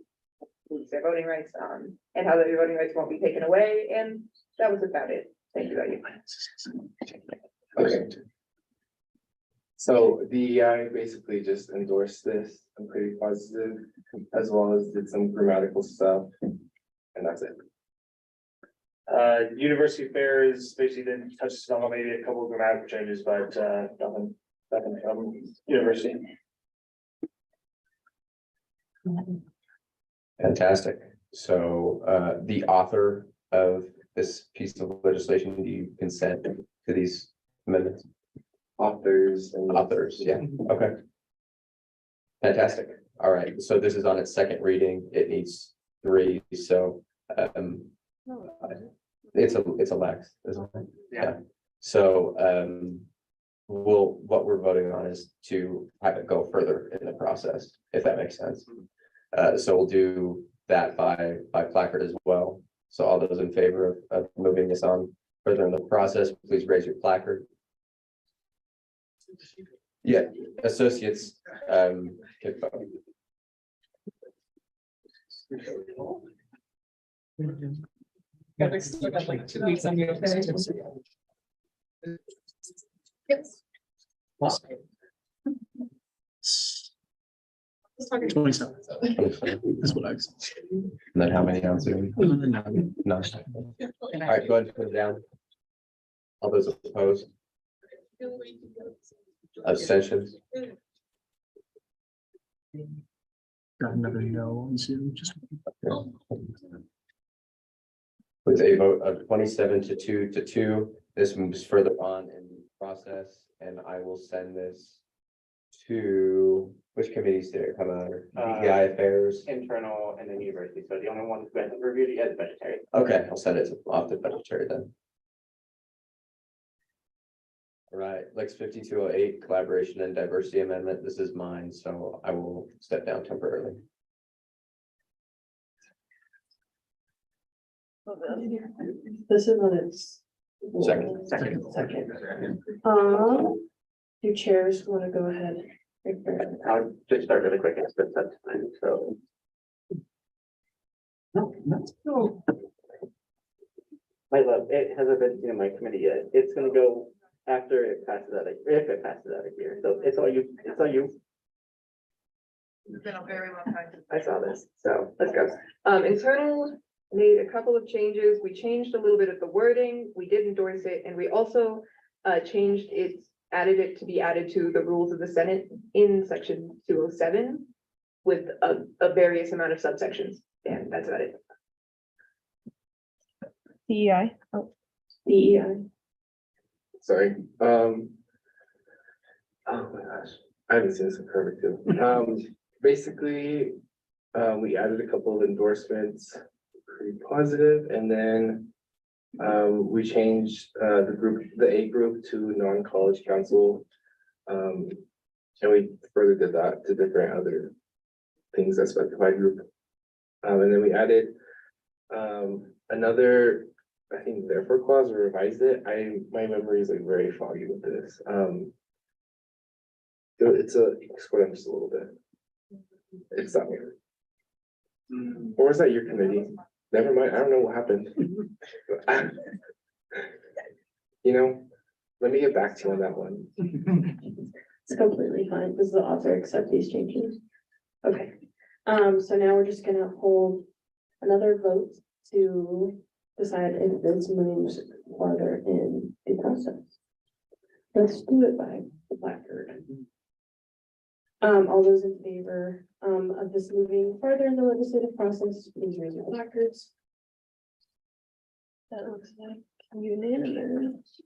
lose their voting rights, and how their voting rights won't be taken away. And that was about it. Thank you, Becky. Okay. So DEI basically just endorsed this. I'm pretty positive, as well as did some grammatical stuff, and that's it. University affairs basically then touches on maybe a couple of grammatical changes, but nothing from university. Fantastic. So the author of this piece of legislation, do you consent to these amendments? Authors, yeah, okay. Fantastic. All right, so this is on its second reading. It needs 3, so it's a Lex, isn't it? Yeah. So what we're voting on is to have it go further in the process, if that makes sense. So we'll do that by placard as well. So all those in favor of moving this on further in the process, please raise your placard. Yeah, associates can vote. Like 2 weeks on your. Yes. 27. That's what I was. And then how many on Zoom? None. All right, go ahead and put it down. All those opposed? Abstentions? Got another no on Zoom, just. With a vote of 27 to 2 to 2, this moves further on in the process, and I will send this to, which committees did it come under? DEI affairs? Internal and then university, so the only one who hasn't reviewed it yet is budgetary. Okay, I'll send it off to budgetary then. All right, Lex 5208, collaboration and diversity amendment. This is mine, so I will step down temporarily. This is when it's. Second. Second. Do chairs want to go ahead? I'll just start really quick and spend some time, so. My love, it hasn't been in my committee yet. It's gonna go after it passes out, if it passes out of here. So it's all you, it's all you. It's been a very long time since I saw this, so let's go. Internal made a couple of changes. We changed a little bit of the wording. We did endorse it, and we also changed it, added it to be added to the rules of the Senate in section 207 with a various amount of subsections. And that's about it. DEI. Oh, DEI. Sorry, oh my gosh, I haven't seen this in forever too. Basically, we added a couple of endorsements, pretty positive, and then we changed the A group to non-college council. And we further did that to different other things that specified group. And then we added another, I think, therefore clause, or revised it. My memory is like very foggy with this. It's you can scroll down just a little bit. It's that one. Or is that your committee? Never mind, I don't know what happened. You know, let me get back to you on that one. It's completely fine. Does the author accept these changes? Okay, so now we're just gonna hold another vote to decide if this moves farther in the process. Let's do it by the placard. All those in favor of this moving further in the legislative process, please raise your placards. That looks like unanimous.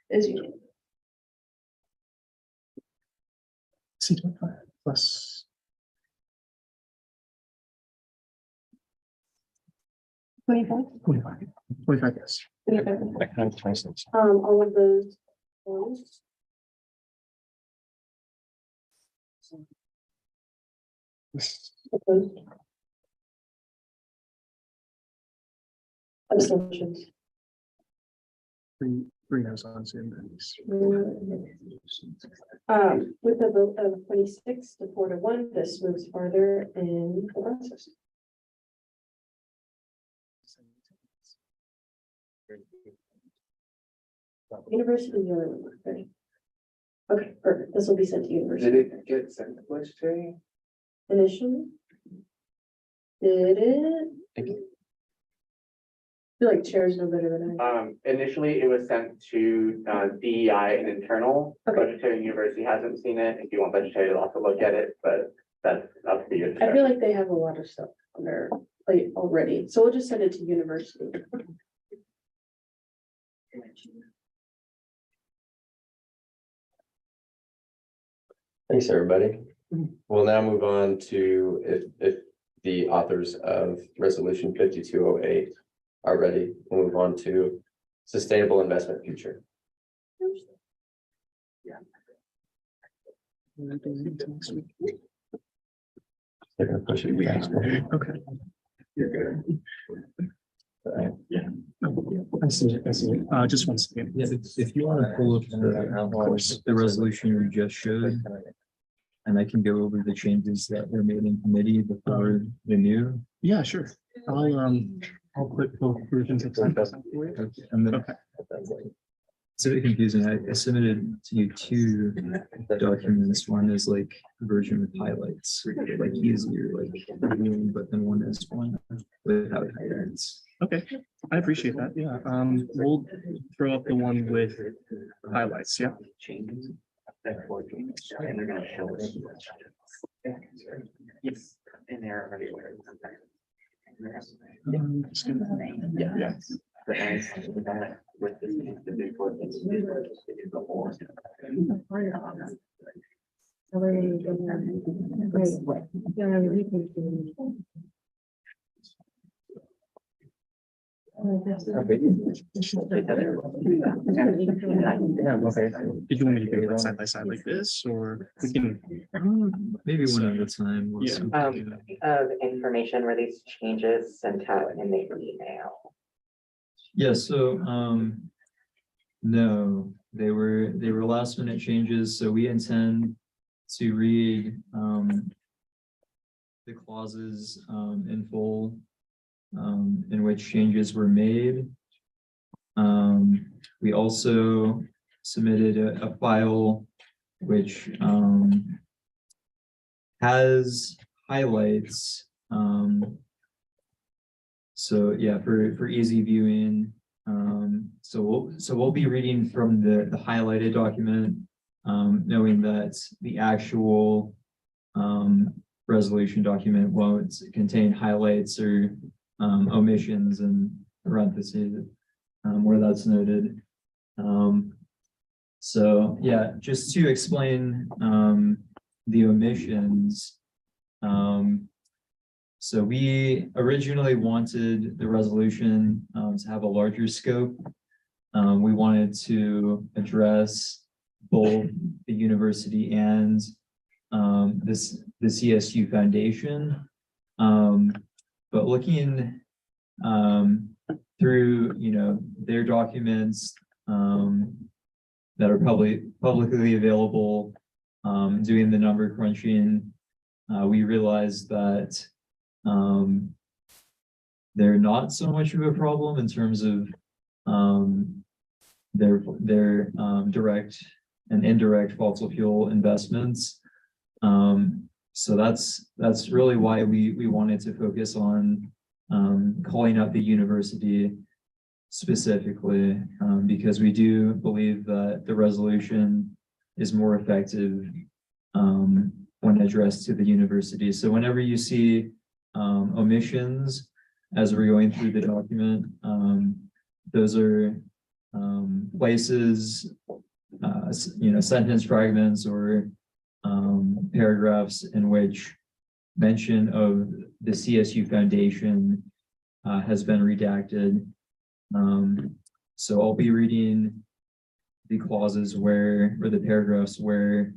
Is unanimous. C25 plus. $25. 25, yes. All of those. Opposed? Opposed? Abstentions. Three no's on Zoom. With a vote of 26 to 4-1, this moves farther in the process. University, the other one, right? Okay, perfect. This will be sent to university. Did it get sent to legislature? Initially? Did it? Thank you. I feel like chairs know better than I. Initially, it was sent to DEI and internal. Budgetary and University hasn't seen it. If you want budgetary, they'll also look at it, but that's up to you. I feel like they have a lot of stuff on their plate already, so we'll just send it to university. Thanks, everybody. We'll now move on to if the authors of resolution 5208 are ready, we'll move on to sustainable investment future. They're gonna push it fast. Okay. You're good. Yeah. I see it, just one second. Yeah, if you want to pull up the resolution you just showed. And I can go over the changes that were made in committee before the new. Yeah, sure. I'll click both versions of that. And then. It's a bit confusing. I submitted to you two documents. One is like a version with highlights, like easier, like reviewing, but then one is one without highlights. Okay, I appreciate that. Yeah, we'll throw up the one with highlights. Yeah. And they're gonna show it. Yes, and they're already aware. Yeah. With the big one. Yeah, okay. Did you want me to do it side by side like this, or we can? Maybe one at a time. Yeah. Of information, were these changes sent out in the email? Yeah, so, no, they were last minute changes, so we intend to read, the clauses, in full, in which changes were made. We also submitted a file which, has highlights, so yeah, for easy viewing. So we'll be reading from the highlighted document, knowing that the actual resolution document won't contain highlights or omissions and parentheses where that's noted. So yeah, just to explain the omissions. So we originally wanted the resolution to have a larger scope. We wanted to address both the university and the CSU Foundation. But looking through, their documents that are publicly available, doing the number crunching, we realized that they're not so much of a problem in terms of their direct and indirect fossil fuel investments. So that's really why we wanted to focus on calling out the university specifically, because we do believe that the resolution is more effective when addressed to the university. So whenever you see omissions as we're going through the document, those are places, sentence fragments or paragraphs in which mention of the CSU Foundation has been redacted. So I'll be reading the clauses or the paragraphs where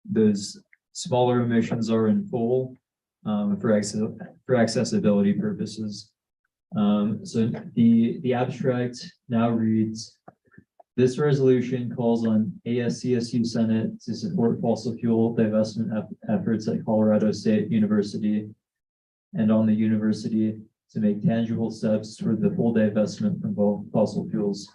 those smaller omissions are in full for accessibility purposes. So the abstract now reads, this resolution calls on ASCSU Senate to support fossil fuel divestment efforts at Colorado State University and on the university to make tangible steps toward the full divestment from both fossil fuels.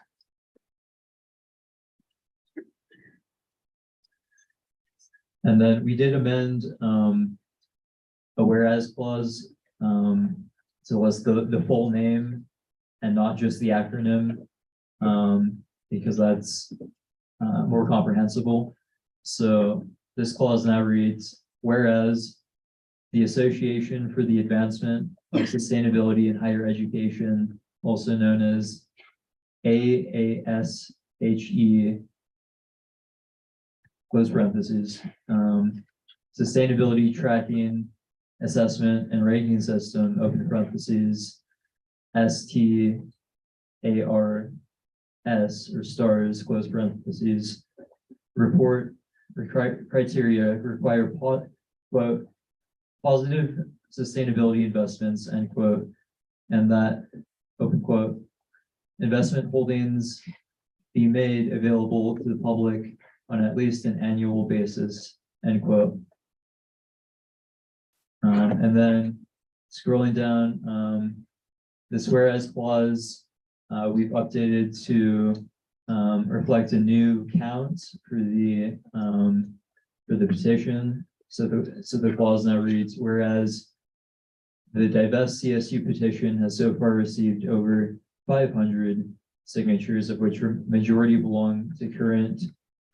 And then we did amend a whereas clause to list the full name and not just the acronym, because that's more comprehensible. So this clause now reads, whereas the Association for the Advancement of Sustainability in Higher Education, also known as AASHE, close parentheses, Sustainability Tracking, Assessment and Ranking System, open parentheses, STARS or STARS, close parentheses, report criteria require quote, positive sustainability investments, end quote, and that, open quote, investment holdings be made available to the public on at least an annual basis, end quote. And then scrolling down, this whereas clause, we've updated to reflect a new count for the petition. So the clause now reads, whereas the Divest CSU petition has so far received over 500 signatures, of which majority belong to current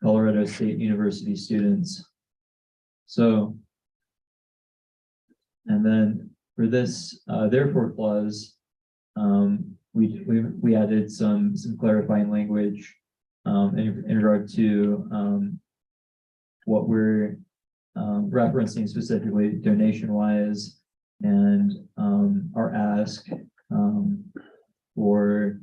Colorado State University students. So, and then for this therefore clause, we added some clarifying language in regard to what we're referencing specifically donation wise, and our ask for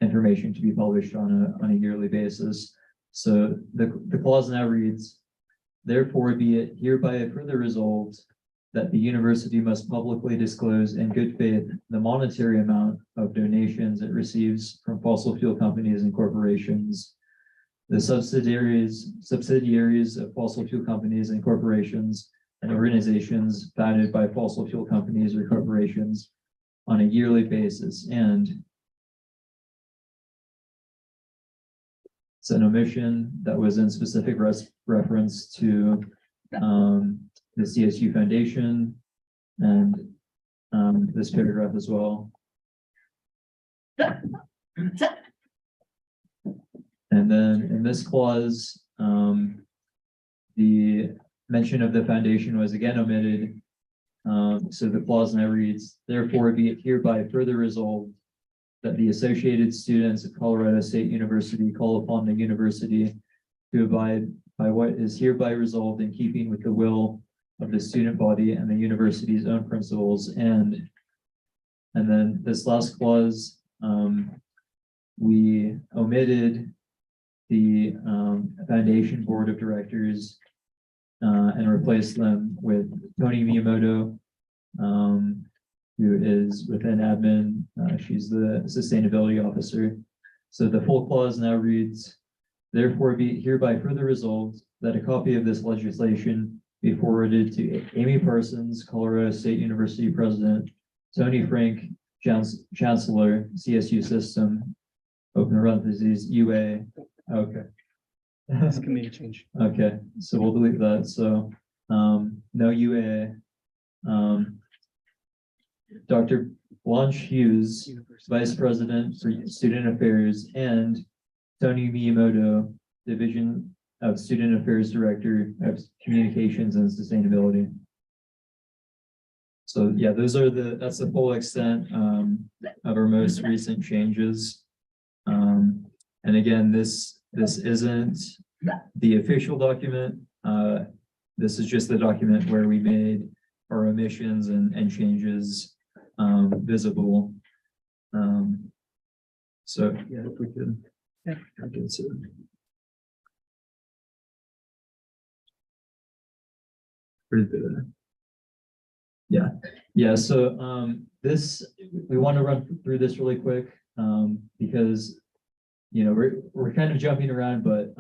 information to be published on a yearly basis. So the clause now reads, therefore be it hereby further resolved that the university must publicly disclose in good faith the monetary amount of donations it receives from fossil fuel companies and corporations, the subsidiaries of fossil fuel companies and corporations, and organizations founded by fossil fuel companies or corporations on a yearly basis. And it's an omission that was in specific reference to the CSU Foundation and this paragraph as well. And then in this clause, the mention of the foundation was again omitted. So the clause now reads, therefore be it hereby further resolved that the associated students of Colorado State University call upon the university to abide by what is hereby resolved in keeping with the will of the student body and the university's own principles. And then this last clause, we omitted the foundation board of directors and replaced them with Tony Miyamoto, who is within admin. She's the sustainability officer. So the full clause now reads, therefore be hereby further resolved that a copy of this legislation be forwarded to Amy Parsons, Colorado State University President, Tony Frank, Chancellor, CSU System, open parentheses, UA. Okay. This committee change. Okay, so we'll delete that. So no UA. Dr. Blanche Hughes, Vice President for Student Affairs, and Tony Miyamoto, Division of Student Affairs Director of Communications and Sustainability. So yeah, that's the full extent of our most recent changes. And again, this isn't the official document. This is just the document where we made our omissions and changes visible. So yeah, if we could. Yeah, I can see. Yeah. So this, we want to run through this really quick because we're kind of jumping around, but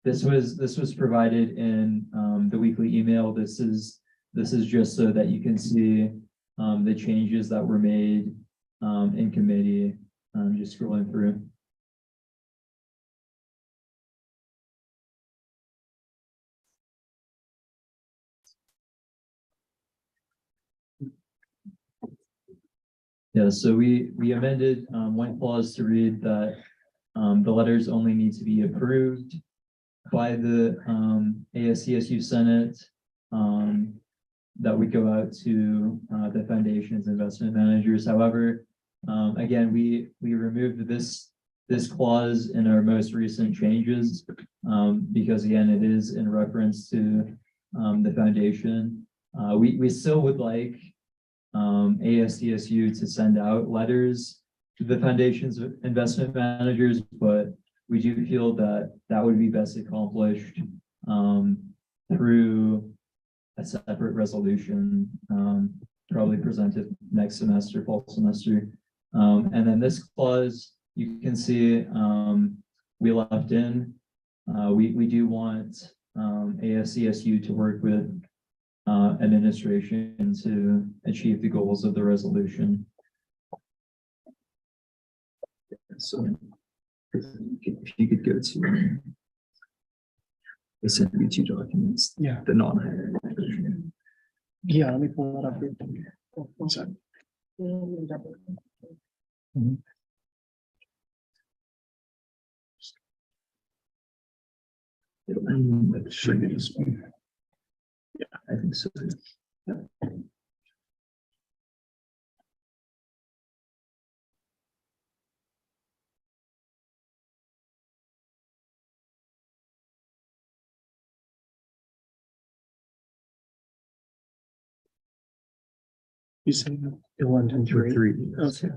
this was provided in the weekly email. This is just so that you can see the changes that were made in committee. Just scrolling through. Yeah, so we amended one clause to read that the letters only need to be approved by the ASCSU Senate that would go out to the foundation's investment managers. However, again, we removed this clause in our most recent changes because again, it is in reference to the foundation. We still would like ASCSU to send out letters to the foundation's investment managers, but we do feel that would be best accomplished through a separate resolution, probably presented next semester, fall semester. And then this clause, you can see we left in. We do want ASCSU to work with administration to achieve the goals of the resolution. So if you could go to the CBT documents, Yeah. the non-highlighted version. Yeah, let me pull that up here. One second. Mhm. It should be this one. Yeah, I think so. Yeah. You said one and three. Okay.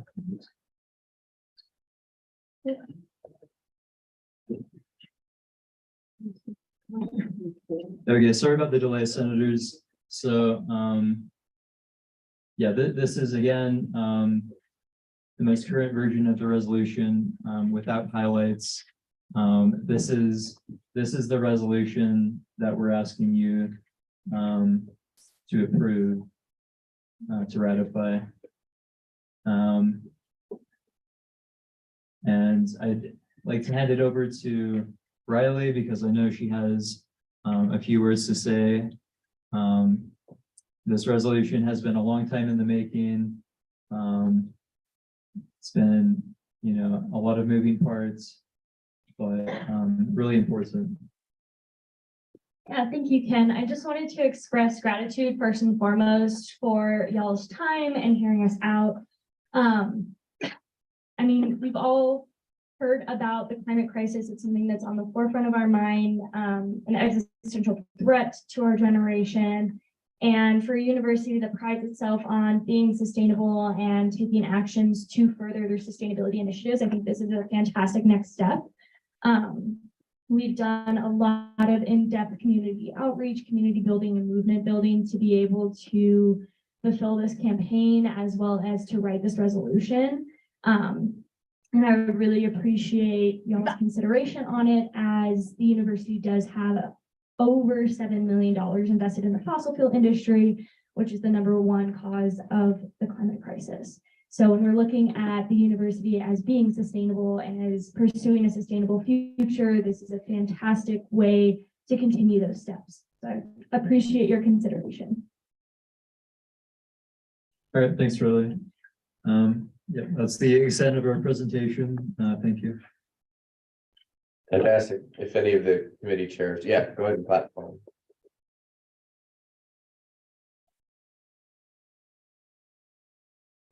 Okay, sorry about the delay, senators. So, yeah, this is again, the most current version of the resolution, without highlights. This is the resolution that we're asking you, to approve, to ratify. And I'd like to hand it over to Riley because I know she has a few words to say. This resolution has been a long time in the making. It's been, you know, a lot of moving parts, but really important. Yeah, thank you, Ken. I just wanted to express gratitude first and foremost for y'all's time and hearing us out. I mean, we've all heard about the climate crisis. It's something that's on the forefront of our mind, an existential threat to our generation. And for a university that prides itself on being sustainable and taking actions to further their sustainability initiatives, I think this is a fantastic next step. We've done a lot of in-depth community outreach, community building, and movement building to be able to fulfill this campaign as well as to write this resolution. And I would really appreciate y'all's consideration on it, as the university does have over $7 million invested in the fossil fuel industry, which is the #1 cause of the climate crisis. So when we're looking at the university as being sustainable and as pursuing a sustainable future, this is a fantastic way to continue those steps. So I appreciate your consideration. All right, thanks, Riley. Yeah, that's the extent of our presentation. Thank you. Fantastic. If any of the committee chairs, yeah, go ahead and platform.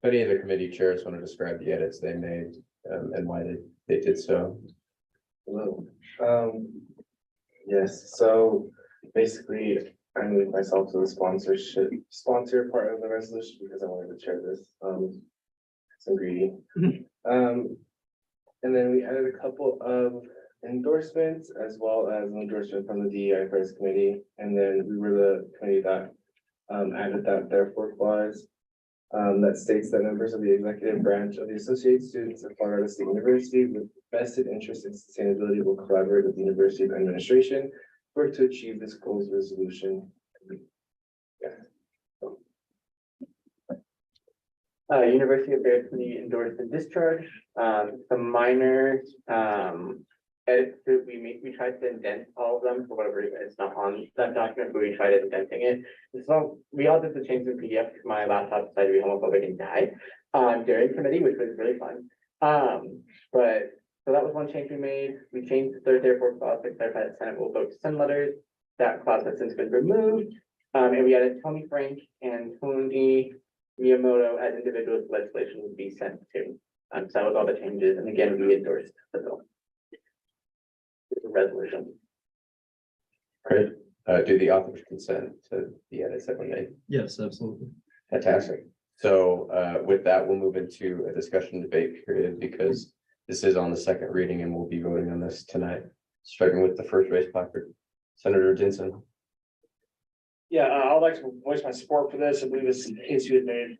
If any of the committee chairs want to describe the edits they made and why they did so. Hello. Yes, so basically I moved myself to the sponsor part of the resolution because I wanted to chair this. Some greedy. And then we added a couple of endorsements as well as an endorsement from the DEI First Committee. And then we were the committee that added that therefore clause that states that members of the executive branch of the Associated Students of Colorado State University with vested interest in sustainability will collaborate with the University Administration to work to achieve this goals resolution. Yeah. University of Bear Committee endorsed the discharge. Some minor edits that we tried to indent all of them for whatever reason. It's not on that document, but we tried indenting it. So we all did the changes in PDF because my laptop decided to be homophobic and die during committee, which was really fun. But so that was one change we made. We changed the third therefore clause to clarify that Senate will vote to send letters. That clause has since been removed. And we added Tony Frank and Tony Miyamoto as individuals legislation would be sent to. So that was all the changes. And again, we endorsed the bill. It's a resolution. Great. Do the authors consent to the edits that were made? Yes, absolutely. Fantastic. So with that, we'll move into a discussion debate period because this is on the second reading and we'll be voting on this tonight. Starting with the first race placard, Senator Jensen. Yeah, I would like to voice my support for this. I believe this ASCSU has made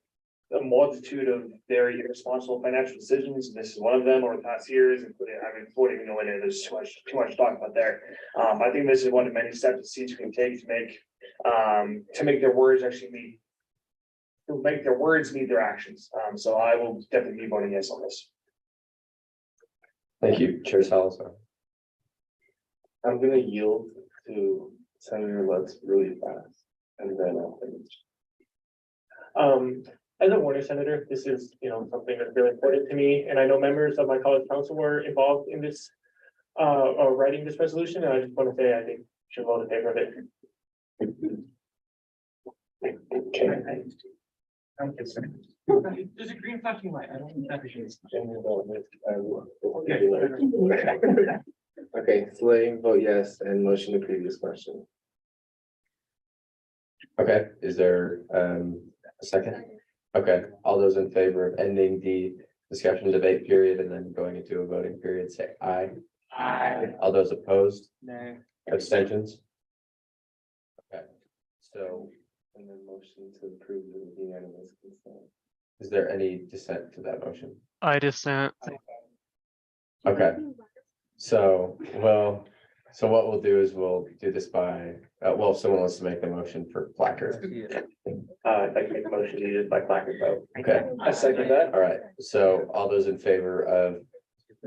a multitude of very irresponsible financial decisions. This is one of them over the past years, including, I mean, before even going in, there's too much to talk about there. I think this is one of many steps that CSU can take to make their words actually make their words meet their actions. So I will definitely be voting yes on this. Thank you, Chair Salazar. I'm gonna yield to Senator Lutz really fast, and then I'll finish. As a Warner senator, this is, something that's really important to me, and I know members of my college council were involved in this, writing this resolution, and I just want to say I think we should vote in favor of it. Okay. There's a green flashing light. I don't think that is. Okay, Slay, vote yes, and motion to previous question. Okay, is there a second? Okay, all those in favor of ending the discussion debate period and then going into a voting period, say aye. Aye. All those opposed? No. Abstentions? Okay, so And then motion to approve the unanimous consent. is there any dissent to that motion? I dissent. Okay. So, well, so what we'll do is we'll do this by, well, if someone wants to make the motion for placard. I'd like to make a motion to use by placard vote. Okay, I second that. all right. So all those in favor of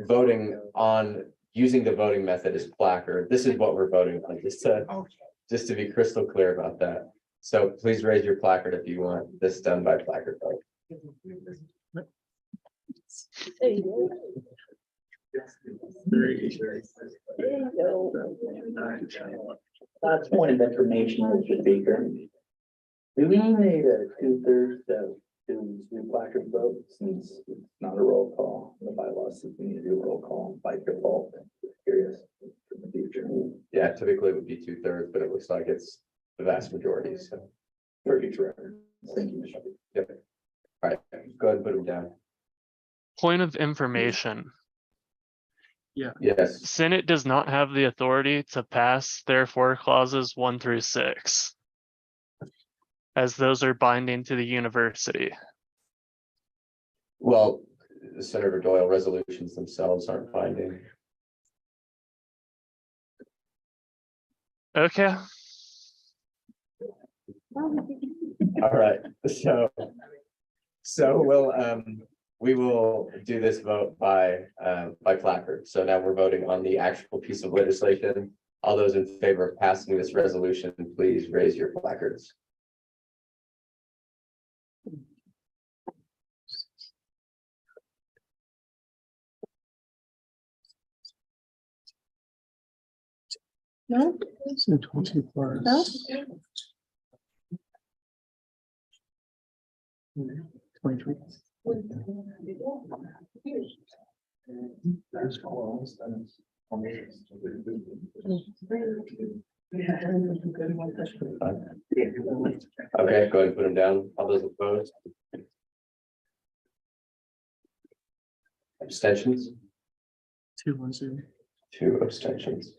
voting on using the voting method as placard, this is what we're voting on, just to be crystal clear about that. So please raise your placard if you want this done by placard vote. Point of information, Mr. Speaker. Do we need a 2/3 to do placard vote since it's not a roll call? The bylaw says we need to do a roll call by default. Just curious for the future. Yeah, typically it would be 2/3, but it looks like it's the vast majority, so. For future record. Thank you, Mr. Yep. All right, go ahead and put them down. Point of information. Yes, Senate does not have the authority to pass therefore clauses 1 through 6. As those are binding to the university. well, Senator Doyle, resolutions themselves aren't binding. Okay, All right, so we will do this vote by placard. So now we're voting on the actual piece of legislation. All those in favor of passing this resolution, please raise your placards. No? So 20 plus. No? 23. Okay, go ahead and put them down. All those opposed? Abstentions? 2-1-0. 2 abstentions.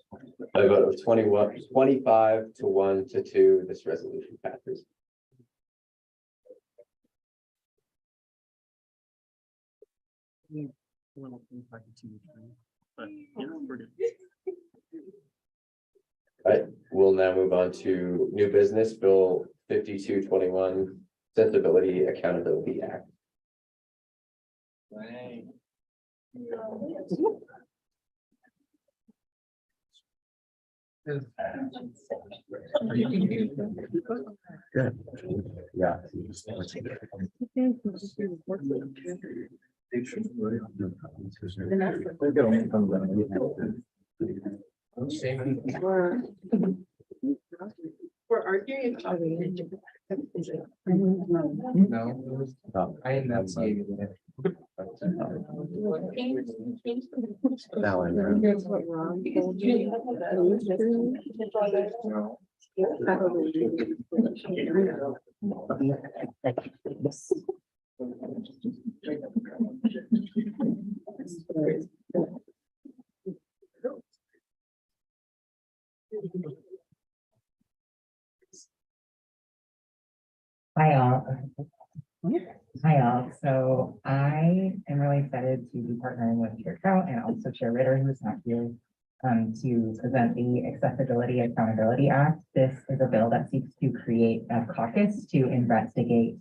A vote of 25 to 1 to 2, this resolution passes. But yeah, we're good. Right, we'll now move on to new business, Bill 5221, Sensibility Accountability Act. Good. Yeah. We're arguing. No, I am not seeing it. Now I know. Here's what Ron told you. Hi all. Hi all. So I am really excited to be partnering with Chair Trout and also Chair Ritter, who's not here, to present the Accessibility Accountability Act. This is a bill that seeks to create a caucus to investigate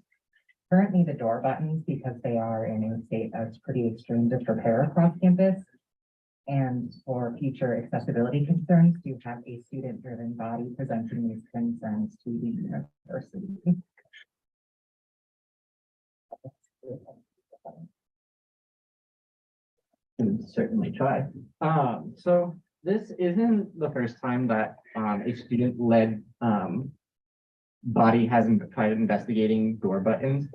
currently the door buttons because they are in a state of pretty extreme disrepair across campus. And for future accessibility concerns, to have a student-driven body presenting these concerns to the university. Can certainly try. So this isn't the first time that a student-led body has tried investigating door buttons.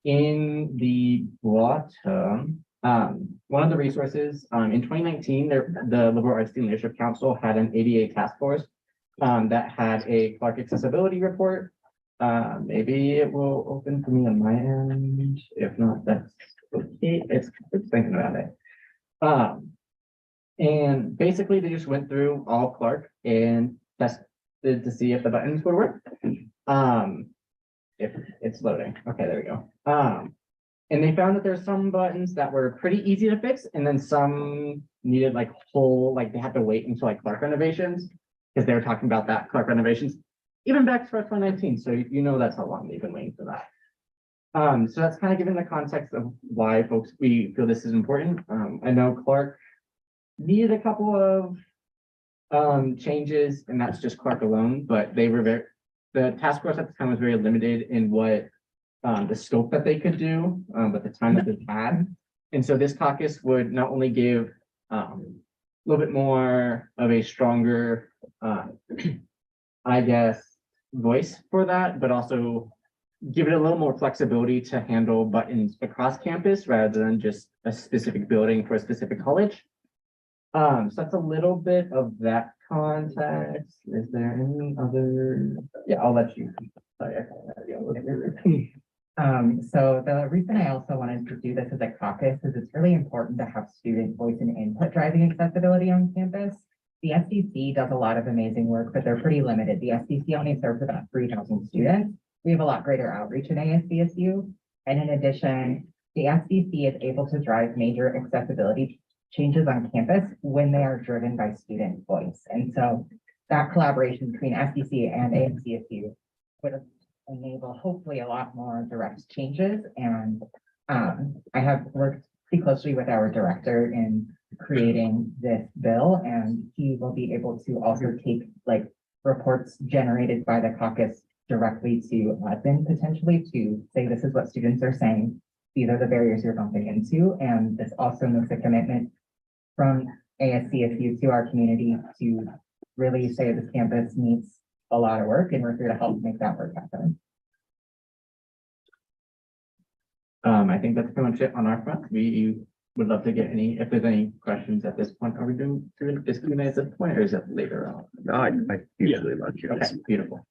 In the bottom, one of the resources in 2019, the Liberal Arts Student Leadership Council had an ADA task force that had a Clark accessibility report. Maybe it will open for me on my end. If not, that's okay. It's thinking about it. And basically they just went through all Clark and tested to see if the buttons would work. If it's loading. Okay, there we go. And they found that there's some buttons that were pretty easy to fix, and then some needed like they had to wait until like Clark renovations, because they were talking about that Clark renovations, even back to 2019. So you know that's how long they've been waiting for that. So that's kind of given the context of why we feel this is important. I know Clark needed a couple of changes, and that's just Clark alone, but the task force at the time was very limited in what the scope that they could do, but the time that they had. And so this caucus would not only give a little bit more of a stronger, I guess, voice for that, but also give it a little more flexibility to handle buttons across campus rather than just a specific building for a specific college. So that's a little bit of that context. Is there any other? Yeah, I'll let you. Sorry. So the reason I also wanted to do this as a caucus is it's really important to have student voice and input driving accessibility on campus. The SDC does a lot of amazing work, but they're pretty limited. The SDC only serves about 3,000 students. We have a lot greater outreach in ASCSU. And in addition, the SDC is able to drive major accessibility changes on campus when they are driven by student voice. And so that collaboration between SDC and ASCSU would enable hopefully a lot more direct changes. And I have worked pretty closely with our director in creating this bill, and he will be able to also take like reports generated by the caucus directly to admin potentially to say this is what students are saying, these are the barriers you're bumping into, and this also makes a commitment from ASCSU to our community to really say this campus needs a lot of work and we're here to help make that work happen. I think that's pretty much it on our front. We would love to get if there's any questions at this point. Are we doing this Q&A at this point, or is it later on? No, I usually love you. Okay, beautiful.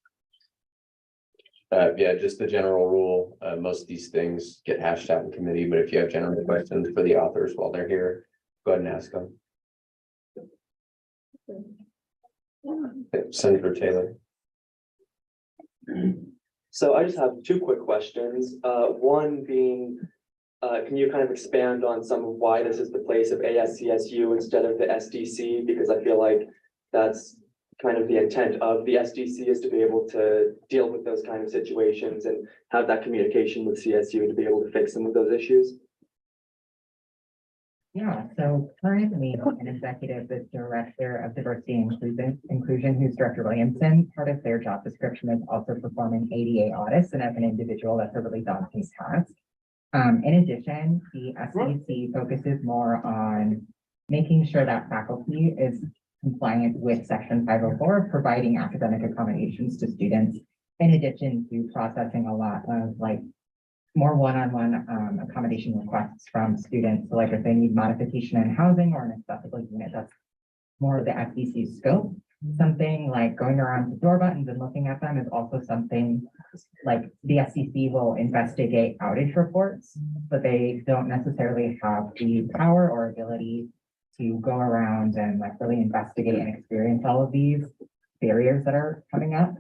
Yeah, just the general rule, most of these things get hashed out in committee, but if you have general questions for the authors while they're here, go ahead and ask them. Senator Taylor. So I just have two quick questions. One being, can you kind of expand on some of why this is the place of ASCSU instead of the SDC? Because I feel like that's kind of the intent of the SDC, is to be able to deal with those kind of situations and have that communication with CSU to be able to fix some of those issues. Yeah, so currently an executive, the director of diversity and inclusion, who's Director Williamson. Part of their job description is also performing ADA audits, and as an individual, that's a really daunting task. In addition, the SEC focuses more on making sure that faculty is compliant with Section 504, providing academic accommodations to students, in addition to processing a lot of like more one-on-one accommodation requests from students. So like if they need modification in housing or an accessible unit, that's more of the FDC scope. Something like going around to door buttons and looking at them is also something like the SEC will investigate outage reports, but they don't necessarily have the power or ability to go around and like really investigate and experience all of these barriers that are coming up.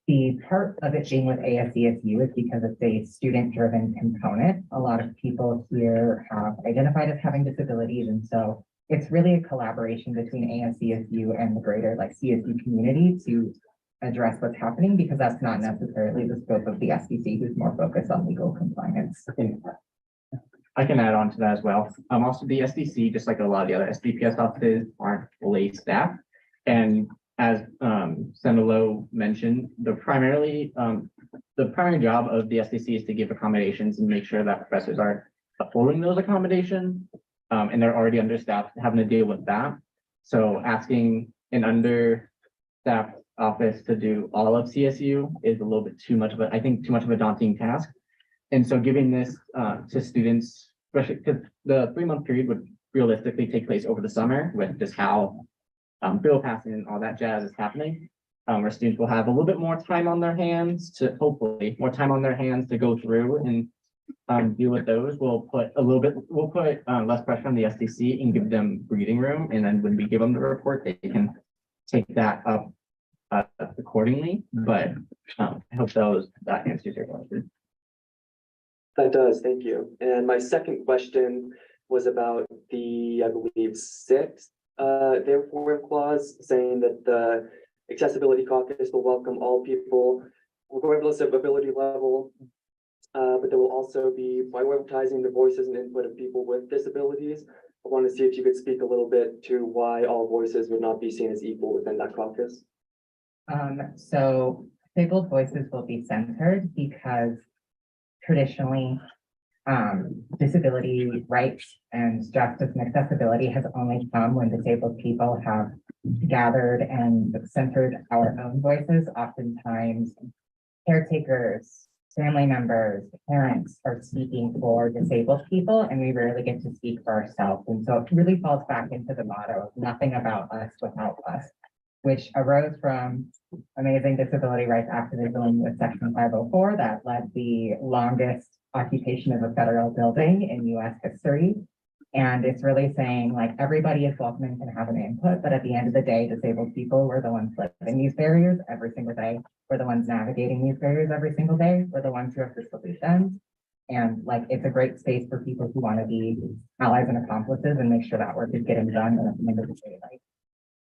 The part of it being with ASCSU is because it's a student-driven component. A lot of people here have identified as having disabilities, and so it's really a collaboration between ASCSU and the greater like CSU community to address what's happening, because that's not necessarily the scope of the SDC, who's more focused on legal compliance. I can add on to that as well. Also the SDC, just like a lot of the other SDPS offices, aren't fully staffed, and as Senator Lowe mentioned, the primary job of the SDC is to give accommodations and make sure that professors are affording those accommodations, and they're already understaffed, having to deal with that. So asking an understaffed office to do all of CSU is a little bit too much of a daunting task. And so giving this to students, especially because the 3-month period would realistically take place over the summer with just how bill passing and all that jazz is happening. our students will have a little bit more time on their hands to, hopefully, more time on their hands to go through and deal with those. We'll put less pressure on the SDC and give them breathing room. And then when we give them the report, they can take that up accordingly. But I hope that answers your question. That does, thank you. And my second question was about the, I believe, sixth, therefore clause saying that the accessibility caucus will welcome all people regardless of ability level. But there will also be prioritizing the voices and input of people with disabilities. I want to see if you could speak a little bit to why all voices would not be seen as equal within that caucus. So disabled voices will be centered because traditionally, disability rights and justice and accessibility has only come when disabled people have gathered and centered our own voices. Oftentimes, caretakers, family members, parents are speaking for disabled people, and we rarely get to speak for ourselves. And so it really falls back into the motto of nothing about us without us, which arose from amazing disability rights activism with Section 504 that led the longest occupation of a federal building in US history. And it's really saying like everybody is welcome and can have an input, but at the end of the day, disabled people were the ones living these barriers every single day. We're the ones navigating these barriers every single day. We're the ones who have the solutions. And like, it's a great space for people who want to be allies and accomplices and make sure that work is getting done. And at the end of the day, like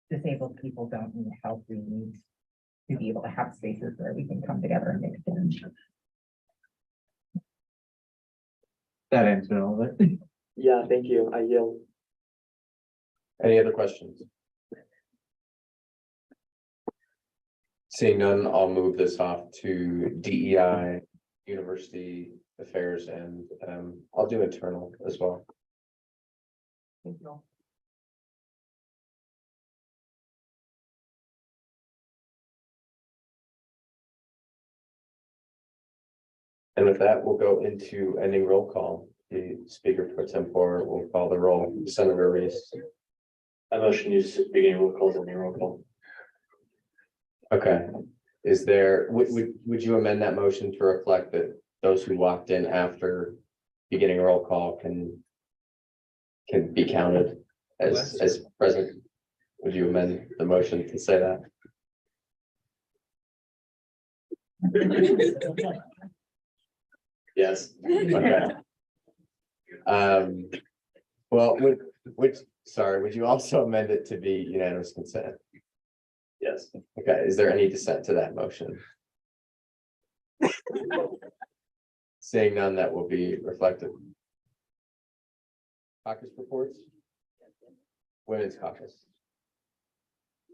disabled people don't need help. We need to be able to have spaces where we can come together and make a change. That answered all of it. Yeah, thank you. I yield. Any other questions? Seeing none, I'll move this off to DEI, University Affairs, and I'll do internal as well. Thank you. And with that, we'll go into ending roll call. The speaker pro tempore will call the roll. Senator Reese. I motion you beginning roll calls and roll call. Okay. Is there, would you amend that motion to reflect that those who walked in after beginning roll call can be counted as present? Would you amend the motion to say that? Yes. Okay. Well, would you also amend it to be unanimous consent? Yes. Okay, is there any dissent to that motion? Seeing none, that will be reflected. Caucus reports. Women's caucus.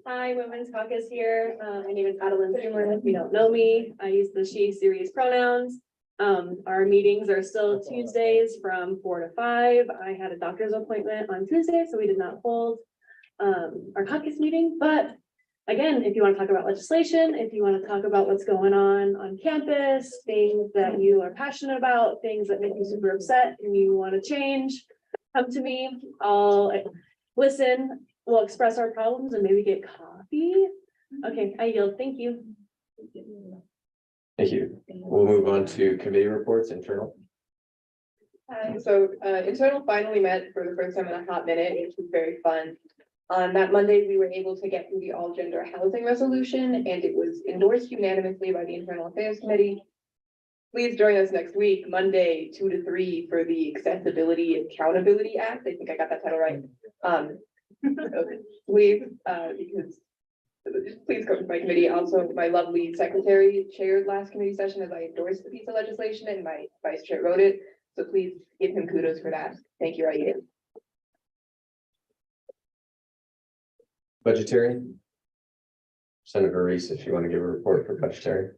Hi, Women's Caucus here. My name is Adeline Zimmer. If you don't know me, I use the she series pronouns. Our meetings are still Tuesdays from 4 to 5. I had a doctor's appointment on Tuesday, so we did not hold our caucus meeting. But again, if you want to talk about legislation, if you want to talk about what's going on campus, things that you are passionate about, things that make you super upset and you want to change, come to me. I'll listen. We'll express our problems and maybe get coffee. Okay, I yield. Thank you. Thank you. We'll move on to committee reports, internal. So internal finally met for the first time in a hot minute, which was very fun. On that Monday, we were able to get through the all gender housing resolution, and it was endorsed unanimously by the Internal Affairs Committee. Please join us next week, Monday, 2 to 3, for the Accessibility Accountability Act. I think I got that title right. Please, because please come to my committee. Also, my lovely secretary chaired last committee session as I endorsed the piece of legislation, and my vice chair wrote it. So please give him kudos for that. Thank you, Ryan. Budgetary. Senator Reese, if you want to give a report for budgetary.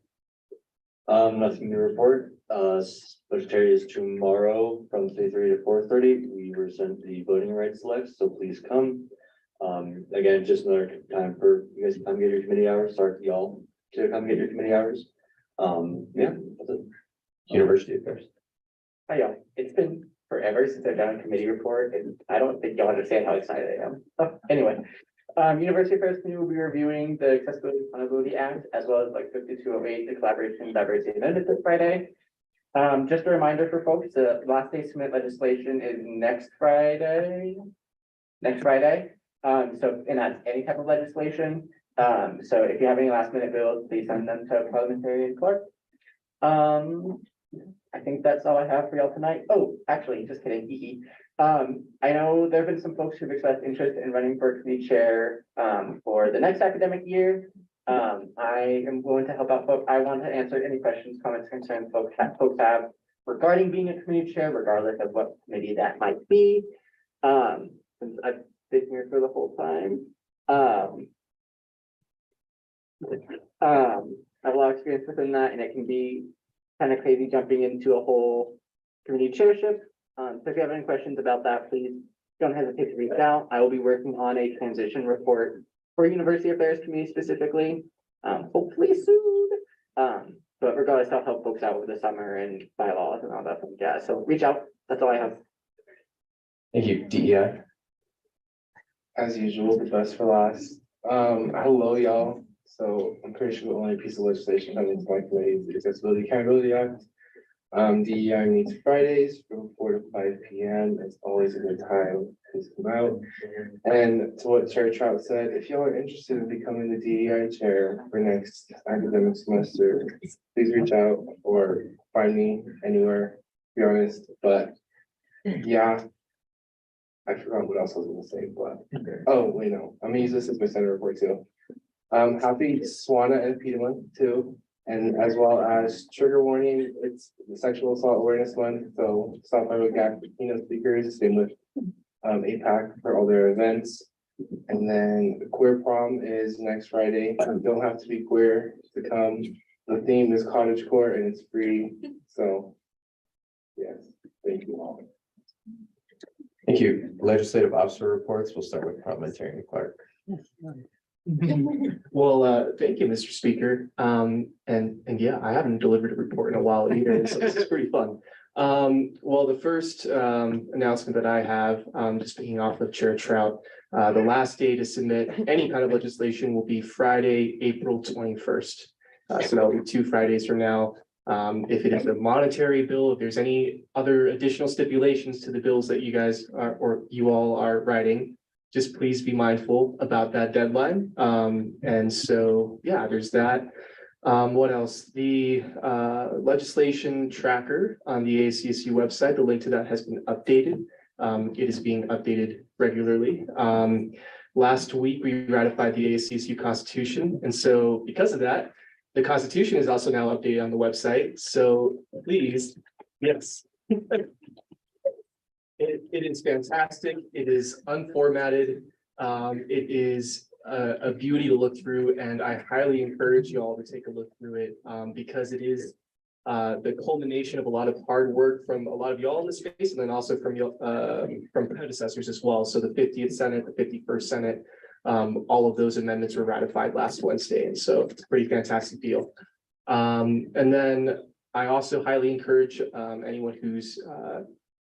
Nothing to report. Budgetary is tomorrow from 3:30 to 4:30. We were sent the voting rights list, so please come. Again, just another time for you guys to come get your committee hours. Sorry, y'all to come get your committee hours. Yeah, that's it. University Affairs. Hi, y'all. It's been forever since I've done a committee report, and I don't think y'all understand how excited I am. Anyway, University Affairs Committee will be reviewing the Accessibility and Accountability Act as well as like 5208, the Collaboration and Diversity Amendment this Friday. Just a reminder for folks, the last day to submit legislation is next Friday. And that's any type of legislation. So if you have any last minute bills, please send them to Parliamentarian Clark. I think that's all I have for y'all tonight. Oh, actually, just kidding. I know there have been some folks who've expressed interest in running for committee chair for the next academic year. I am willing to help out folks. I want to answer any questions, comments, concerns folks have regarding being a committee chair, regardless of what committee that might be. Since I've been here for the whole time. I have a lot of experience within that, and it can be kind of crazy jumping into a whole committee chairship. So if you have any questions about that, please don't hesitate to reach out. I will be working on a transition report for University Affairs Committee specifically, hopefully soon. But regardless, I'll help folks out with the summer and bylaws and all that fun jazz. So reach out. That's all I have. Thank you, DEI. As usual, the best for last. Hello, y'all. So I'm pretty sure the only piece of legislation coming to my committee is the Accessibility Accountability Act. DEI meets Fridays from 4 to 5 p.m. It's always a good time to come out. And to what Chair Trout said, if y'all are interested in becoming the DEI chair for next academic semester, please reach out or find me anywhere, to be honest. But yeah, I forgot what else I was gonna say, but oh wait, no, I'm gonna use this as my center report too. Happy Swana and Peterman too, and as well as trigger warning, it's the Sexual Assault Awareness Month, so stop by with GAC keynote speakers, same with APAC for all their events. And then the queer prom is next Friday. You don't have to be queer to come. The theme is cottagecore and it's free, so yes, thank you all. Thank you. Legislative officer reports. We'll start with Parliamentarian Clark. Well, thank you, Mr. Speaker. And yeah, I haven't delivered a report in a while either, so this is pretty fun. Well, the first announcement that I have, just picking off of Chair Trout, the last day to submit any kind of legislation will be Friday, April 21st. So that'll be 2 Fridays from now. If it is a monetary bill, if there's any other additional stipulations to the bills that you guys are, or you all are writing, just please be mindful about that deadline. And so, yeah, there's that. What else? The legislation tracker on the ASCSU website, the link to that has been updated. It is being updated regularly. Last week, we ratified the ASCSU Constitution. And so because of that, the Constitution is also now updated on the website. So please, yes. It is fantastic. It is unformatted. It is a beauty to look through, and I highly encourage you all to take a look through it because it is the culmination of a lot of hard work from a lot of y'all in the space, and then also from predecessors as well. So the 50th Senate, the 51st Senate, all of those amendments were ratified last Wednesday, and so it's a pretty fantastic deal. And then I also highly encourage anyone who's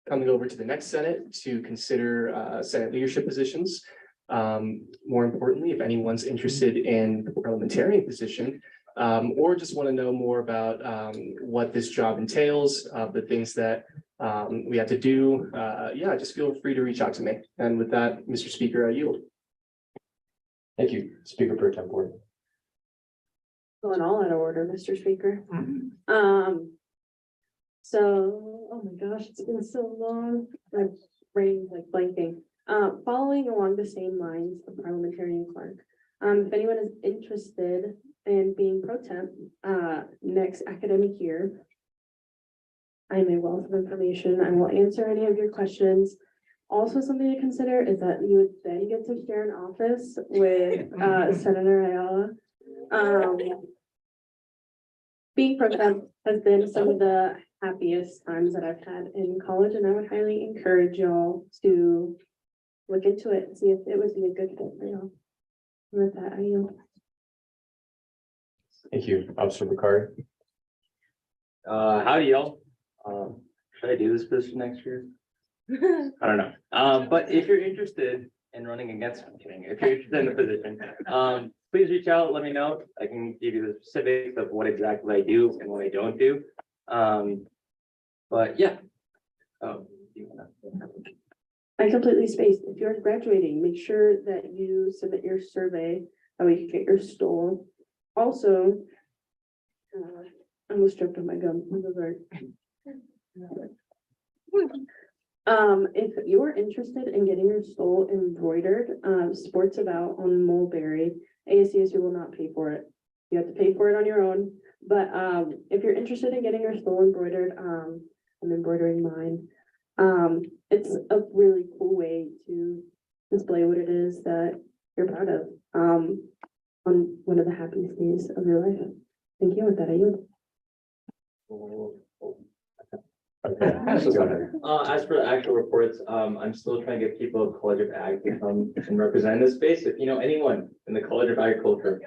coming over to the next Senate to consider Senate leadership positions. More importantly, if anyone's interested in the parliamentarian position, or just want to know more about what this job entails, the things that we have to do, yeah, just feel free to reach out to me. And with that, Mr. Speaker, I yield. Thank you, Speaker Pro Tem Board. Going all out of order, Mr. Speaker. So, oh my gosh, it's been so long. My brain's like blanking. Following along the same lines of Parliamentarian Clark. If anyone is interested in being pro temp next academic year, I'm a wealth of information. I will answer any of your questions. Also, something to consider is that you would then get to share an office with Senator Ayala. Being pro temp has been some of the happiest times that I've had in college, and I would highly encourage y'all to look into it and see if it would be a good fit for y'all. With that, I yield. Thank you, Officer Bakari. Howdy, y'all. Should I do this position next year? I don't know. But if you're interested, and running against, I'm kidding, if you're interested in the position, please reach out, let me know. I can give you the specifics of what exactly I do and what I don't do. But yeah. Oh, do you wanna- I completely spaced. If you're graduating, make sure that you submit your survey, that way you can get your stole. Also, I almost tripped on my gum. I'm so sorry. If you're interested in getting your stole embroidered, Sports About on Mulberry, ASCSU will not pay for it. You have to pay for it on your own. But if you're interested in getting your stole embroidered, I'm embroidering mine. It's a really cool way to display what it is that you're proud of on one of the happiest days of your life. Thank you. With that, I yield. As for the actual reports, I'm still trying to get people at College of Ag to come and represent this space. If you know anyone in the College of Agriculture.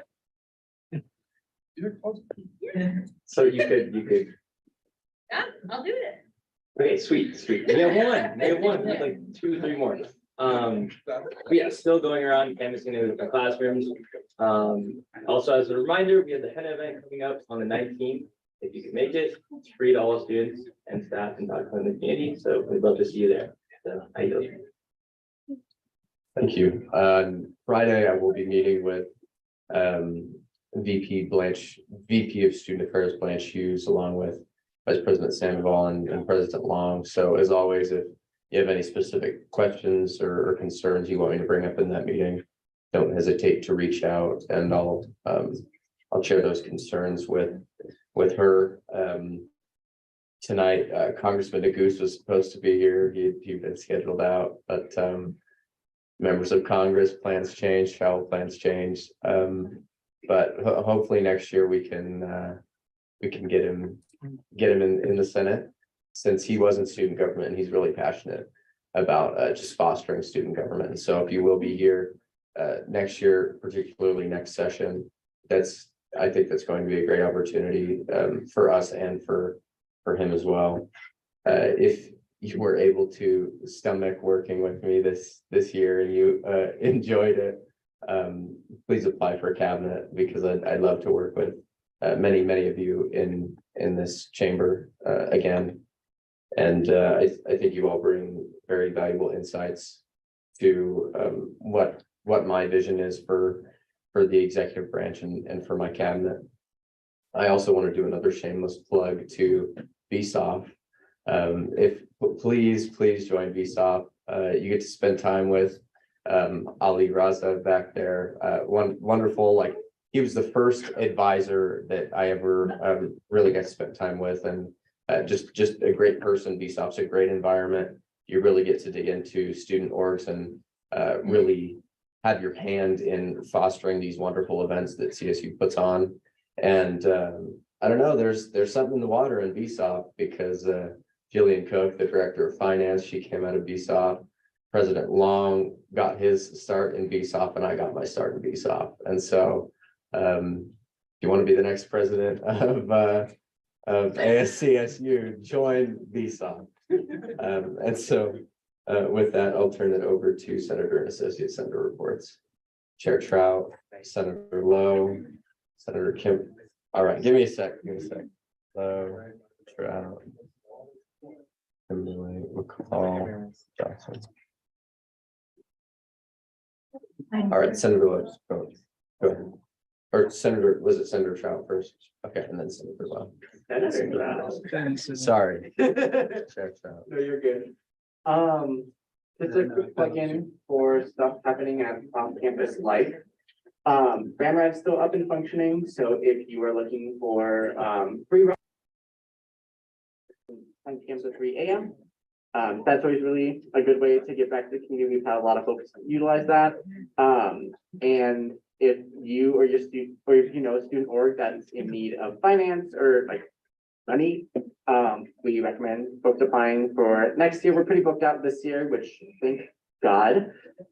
So you could. Yeah, I'll do it. Okay, sweet. They have one, like 2 or 3 more. But yeah, still going around canvassing the different classrooms. Also as a reminder, we have the henna event coming up on the 19th. If you can make it, it's free to all students and staff and Dr. in the community, so we'd love to see you there. So I yield. Thank you. On Friday, I will be meeting with VP of Student Affairs Blanche Hughes, along with Vice President Sandoval and President Long. So as always, if you have any specific questions or concerns you want me to bring up in that meeting, don't hesitate to reach out, and I'll share those concerns with her. Tonight, Congressman Goose was supposed to be here. He'd been scheduled out, but members of Congress, plans changed, travel plans changed. But hopefully next year we can get him in the Senate, since he was in student government and he's really passionate about just fostering student government. And so if you will be here next year, particularly next session, I think that's going to be a great opportunity for us and for him as well. If you were able to stomach working with me this year and you enjoyed it, please apply for a cabinet, because I'd love to work with many of you in this chamber again. And I think you all bring very valuable insights to what my vision is for the executive branch and for my cabinet. I also want to do another shameless plug to VSOP. Please join VSOP. You get to spend time with Ali Raza back there. Wonderful, like he was the first advisor that I ever really got to spend time with, and just a great person. VSOP's a great environment. You really get to dig into student orgs and really have your hand in fostering these wonderful events that CSU puts on. And I don't know, there's something in the water in VSOP, because Jillian Cook, the director of finance, she came out of VSOP. President Long got his start in VSOP, and I got my start in VSOP. And so if you want to be the next president of ASCSU, join VSOP. And so with that, I'll turn it over to Senator and Associate Senator reports. Chair Trout, Senator Lowe, Senator Kim. All right, give me a sec. Lowe, Trout, Kimberly, McCall, Johnson. All right, Senator Lowe, go ahead. Or Senator, was it Senator Trout first? Okay, and then Senator Lowe. Sorry. Chair Trout. No, you're good. Just a quick plug-in for stuff happening at off-campus life. Ramrad's still up and functioning, so if you are looking for free rides 10 p.m. to 3 a.m. That's always really a good way to get back to the community. We've had a lot of folks utilize that. And if you or your student, or if you know a student org that's in need of finance or like money, we recommend folks applying for next year. We're pretty booked out this year, which thank God.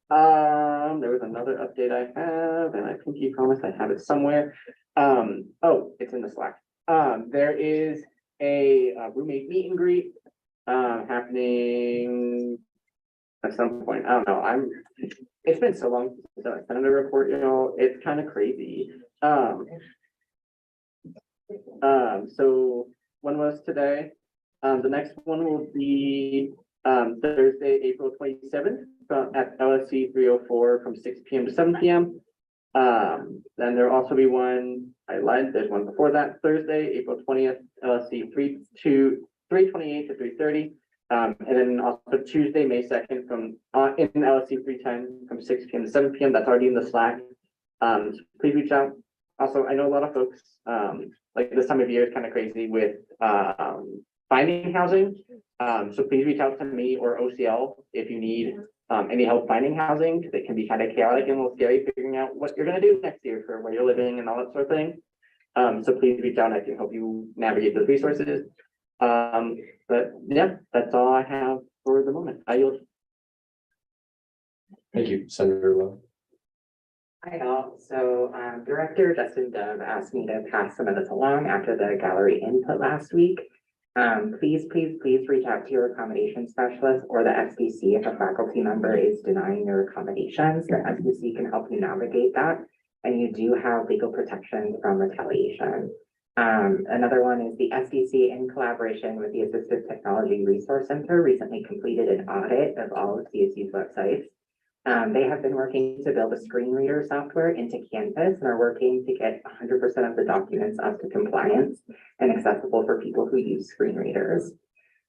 There was another update I have, and I think you promised I have it somewhere. Oh, it's in the Slack. There is a roommate meet and greet happening at some point. I don't know. It's been so long since I've done a report, it's kind of crazy. So one was today. The next one will be Thursday, April 27th at LSC 304 from 6 p.m. to 7 p.m. Then there'll also be one, I lied, there's one before that, Thursday, April 20th, LSC 328 to 3:30. And then also Tuesday, May 2nd from in LSC 310 from 6 p.m. to 7 p.m. That's already in the Slack. So please reach out. Also, I know a lot of folks, like this time of year is kind of crazy with finding housing. So please reach out to me or OCL if you need any help finding housing, because it can be kind of chaotic and a little scary figuring out what you're going to do next year for where you're living and all that sort of thing. So please reach out and I can help you navigate those resources. But yeah, that's all I have for the moment. I yield. Thank you, Senator Lowe. Hi all. So Director Justin Dove asked me to pass some of this along after the gallery input last week. Please reach out to your accommodation specialist or the SBC if a faculty member is denying your accommodations. The SBC can help you navigate that, and you do have legal protection from retaliation. Another one is the SDC, in collaboration with the Assistive Technology Resource Center, recently completed an audit of all of CSU's websites. They have been working to build a screen reader software into Canvas and are working to get 100% of the documents up to compliance and accessible for people who use screen readers.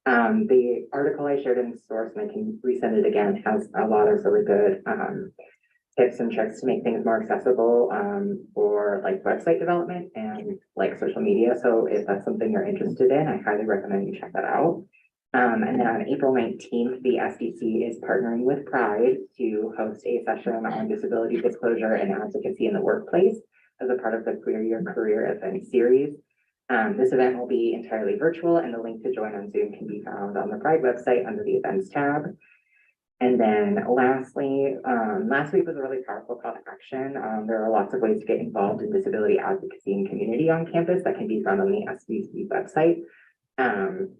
The article I shared in the source, and I can resend it again, has a lot of really good tips and tricks to make things more accessible for like website development and like social media. So if that's something you're interested in, I highly recommend you check that out. And then on April 19th, the SDC is partnering with Pride to host a session on disability disclosure and advocacy in the workplace as a part of the Queer Your Career event series. This event will be entirely virtual, and the link to join on Zoom can be found on the Pride website under the events tab. And then lastly, last week was a really powerful call to action. There are lots of ways to get involved in disability advocacy and community on campus that can be found on the SDC website.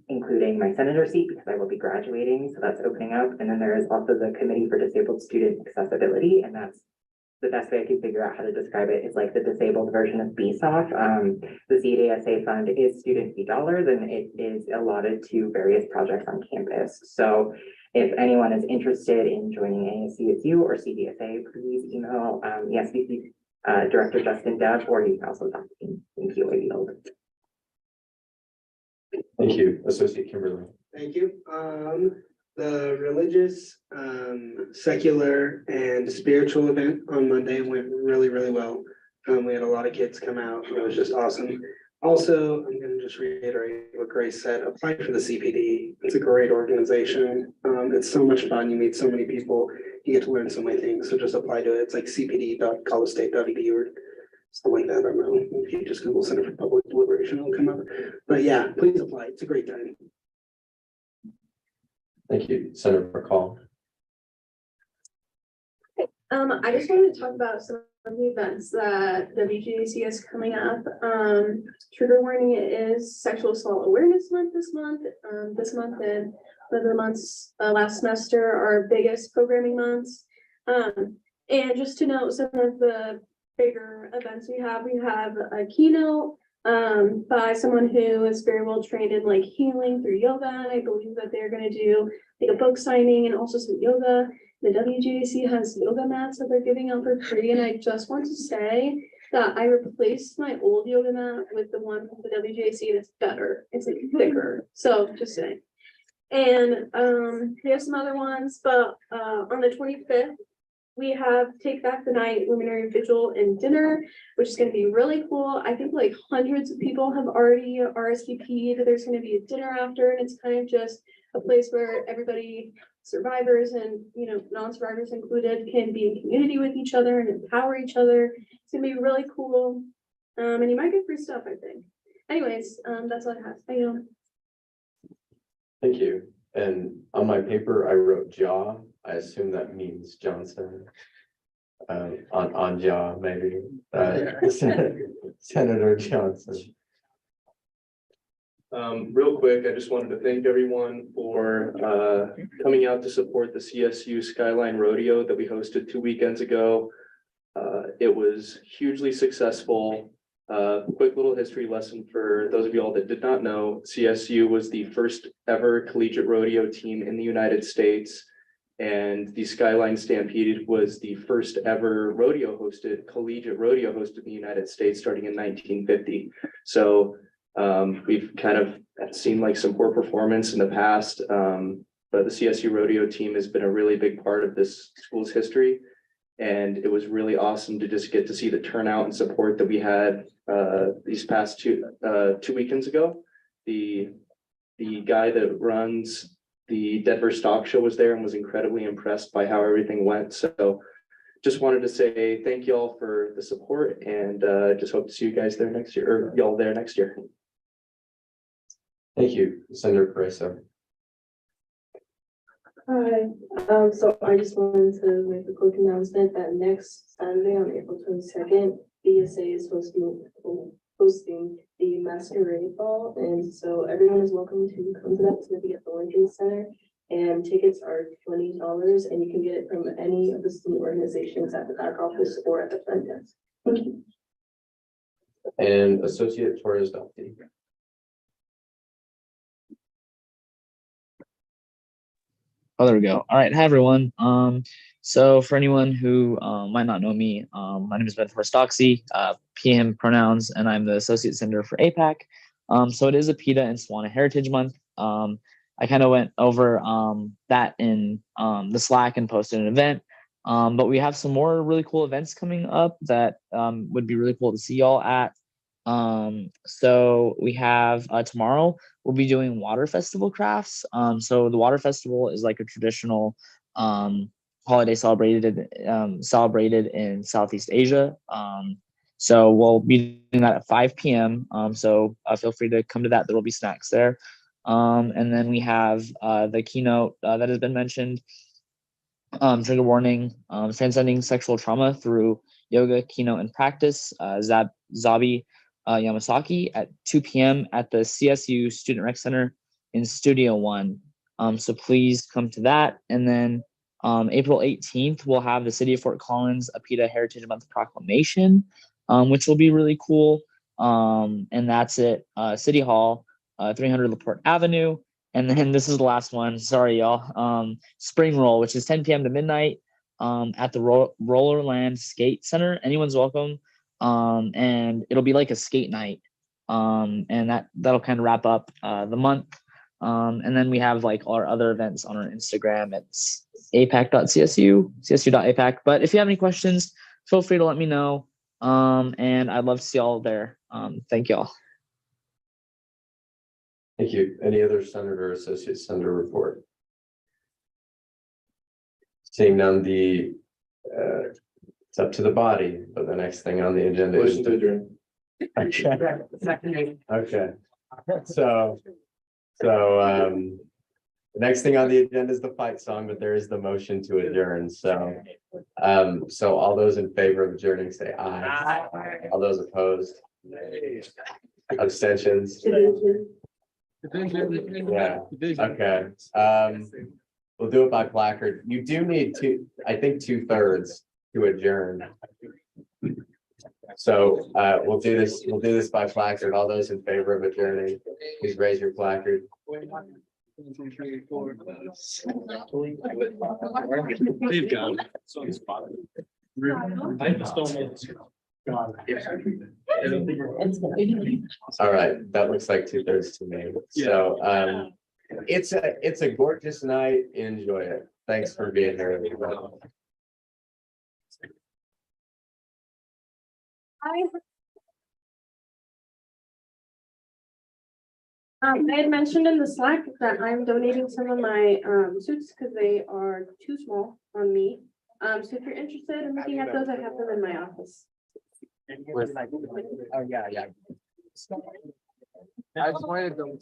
Including my senator seat because I will be graduating, so that's opening up. And then there is also the Committee for Disabled Student Accessibility, and that's the best way I can figure out how to describe it is like the disabled version of BSOF. The CDSA fund is student fee dollars, and it is allotted to various projects on campus. So if anyone is interested in joining ASCSU or CDSA, please email the SBC Director Justin Dove, or you can also talk to me. Thank you, I yield. Thank you, Associate Kimberly. Thank you. The religious, secular and spiritual event on Monday went really, really well. We had a lot of kids come out. It was just awesome. Also, I'm going to just reiterate what Grace said. Apply for the CPD. It's a great organization. It's so much fun. You meet so many people. You get to learn so many things. So just apply to it. It's like cpd.collegestate.edu or something like that. I don't know. If you just Google Center for Public Deliberation, it'll come up. But yeah, please apply. It's a great time. Thank you, Senator McCall. I just wanted to talk about some of the events that WGAC is coming up. Trigger warning, it is Sexual Assault Awareness Month this month. This month and the months last semester are biggest programming months. And just to note some of the bigger events we have a keynote by someone who is very well trained in like healing through yoga. And I believe that they're going to do like a book signing and also some yoga. The WGAC has yoga mats that they're giving out for free. And I just want to say that I replaced my old yoga mat with the one from the WGAC and it's better. It's like thicker. So just saying. And we have some other ones, but on the 25th, we have Take Back the Night, Luminary Vigil and Dinner, which is going to be really cool. I think like hundreds of people have already RSVP'd. There's going to be a dinner after, and it's kind of just a place where everybody, survivors and non-survivors included, can be in community with each other and empower each other. It's going to be really cool, and you might get free stuff, I think. Anyways, that's all I have. Thank you. Thank you. And on my paper, I wrote jaw. I assume that means Johnson. On jaw, maybe. Senator Johnson. Real quick, I just wanted to thank everyone for coming out to support the CSU Skyline Rodeo that we hosted 2 weekends ago. It was hugely successful. Quick little history lesson for those of you all that did not know, CSU was the first ever collegiate rodeo team in the United States. And the Skyline Stampede was the first ever collegiate rodeo hosted in the United States starting in 1950. So we've kind of seen like some poor performance in the past, but the CSU rodeo team has been a really big part of this school's history. And it was really awesome to just get to see the turnout and support that we had these past two weekends ago. The guy that runs the Denver Stock Show was there and was incredibly impressed by how everything went. So just wanted to say thank you all for the support, and just hope to see you guys there next year, or y'all there next year. Thank you, Senator Parisa. Hi, so I just wanted to make a quick announcement that next Saturday on April 22nd, BSA is hosting the Masquerade Ball, and so everyone is welcome to come to that. It's gonna be at the Lincoln Center, and tickets are $20, and you can get it from any of the student organizations at the back office or at the front desk. Thank you. And Associate Torres Duffy. Oh, there we go. All right. Hi, everyone. So for anyone who might not know me, my name is Ben Forstoxy, PM pronouns, and I'm the Associate Senator for APAC. So it is a PETA and Swana Heritage Month. I kind of went over that in the Slack and posted an event. But we have some more really cool events coming up that would be really cool to see y'all at. So we have tomorrow we'll be doing water festival crafts. So the water festival is like a traditional holiday celebrated in Southeast Asia. So we'll be doing that at 5 p.m. So feel free to come to that. There will be snacks there. And then we have the keynote that has been mentioned. Trigger warning, transcending sexual trauma through yoga, keynote, and practice. Zabi Yamasaki at 2 p.m. at the CSU Student Rec Center in Studio One. So please come to that. And then April 18th, we'll have the City of Fort Collins a PETA Heritage Month proclamation, which will be really cool. And that's at City Hall, 300 LaPorte Avenue. And then this is the last one. Sorry, y'all. Spring Roll, which is 10 p.m. to midnight at the Rollerland Skate Center. Anyone's welcome. And it'll be like a skate night. And that'll kind of wrap up the month. And then we have like our other events on our Instagram. It's apac.csu, csu.apac. But if you have any questions, feel free to let me know. And I'd love to see y'all there. Thank y'all. Thank you. Any other senator or associate senator report? Seeing none, it's up to the body, but the next thing on the agenda is. Okay. So, the next thing on the agenda is the fight song, but there is the motion to adjourn. So, all those in favor of adjourning say aye. All those opposed? Abstentions? Yeah, okay. We'll do it by placard. You do need I think 2/3 to adjourn. So we'll do this by placard. All those in favor of adjourning, please raise your placard. They've gone. I just don't All right, that looks like 2/3 to me. So it's a gorgeous night. Enjoy it. Thanks for being here. I had mentioned in the Slack that I'm donating some of my suits because they are too small on me. So if you're interested in looking at those, I have them in my office. Oh, yeah. I just wanted to.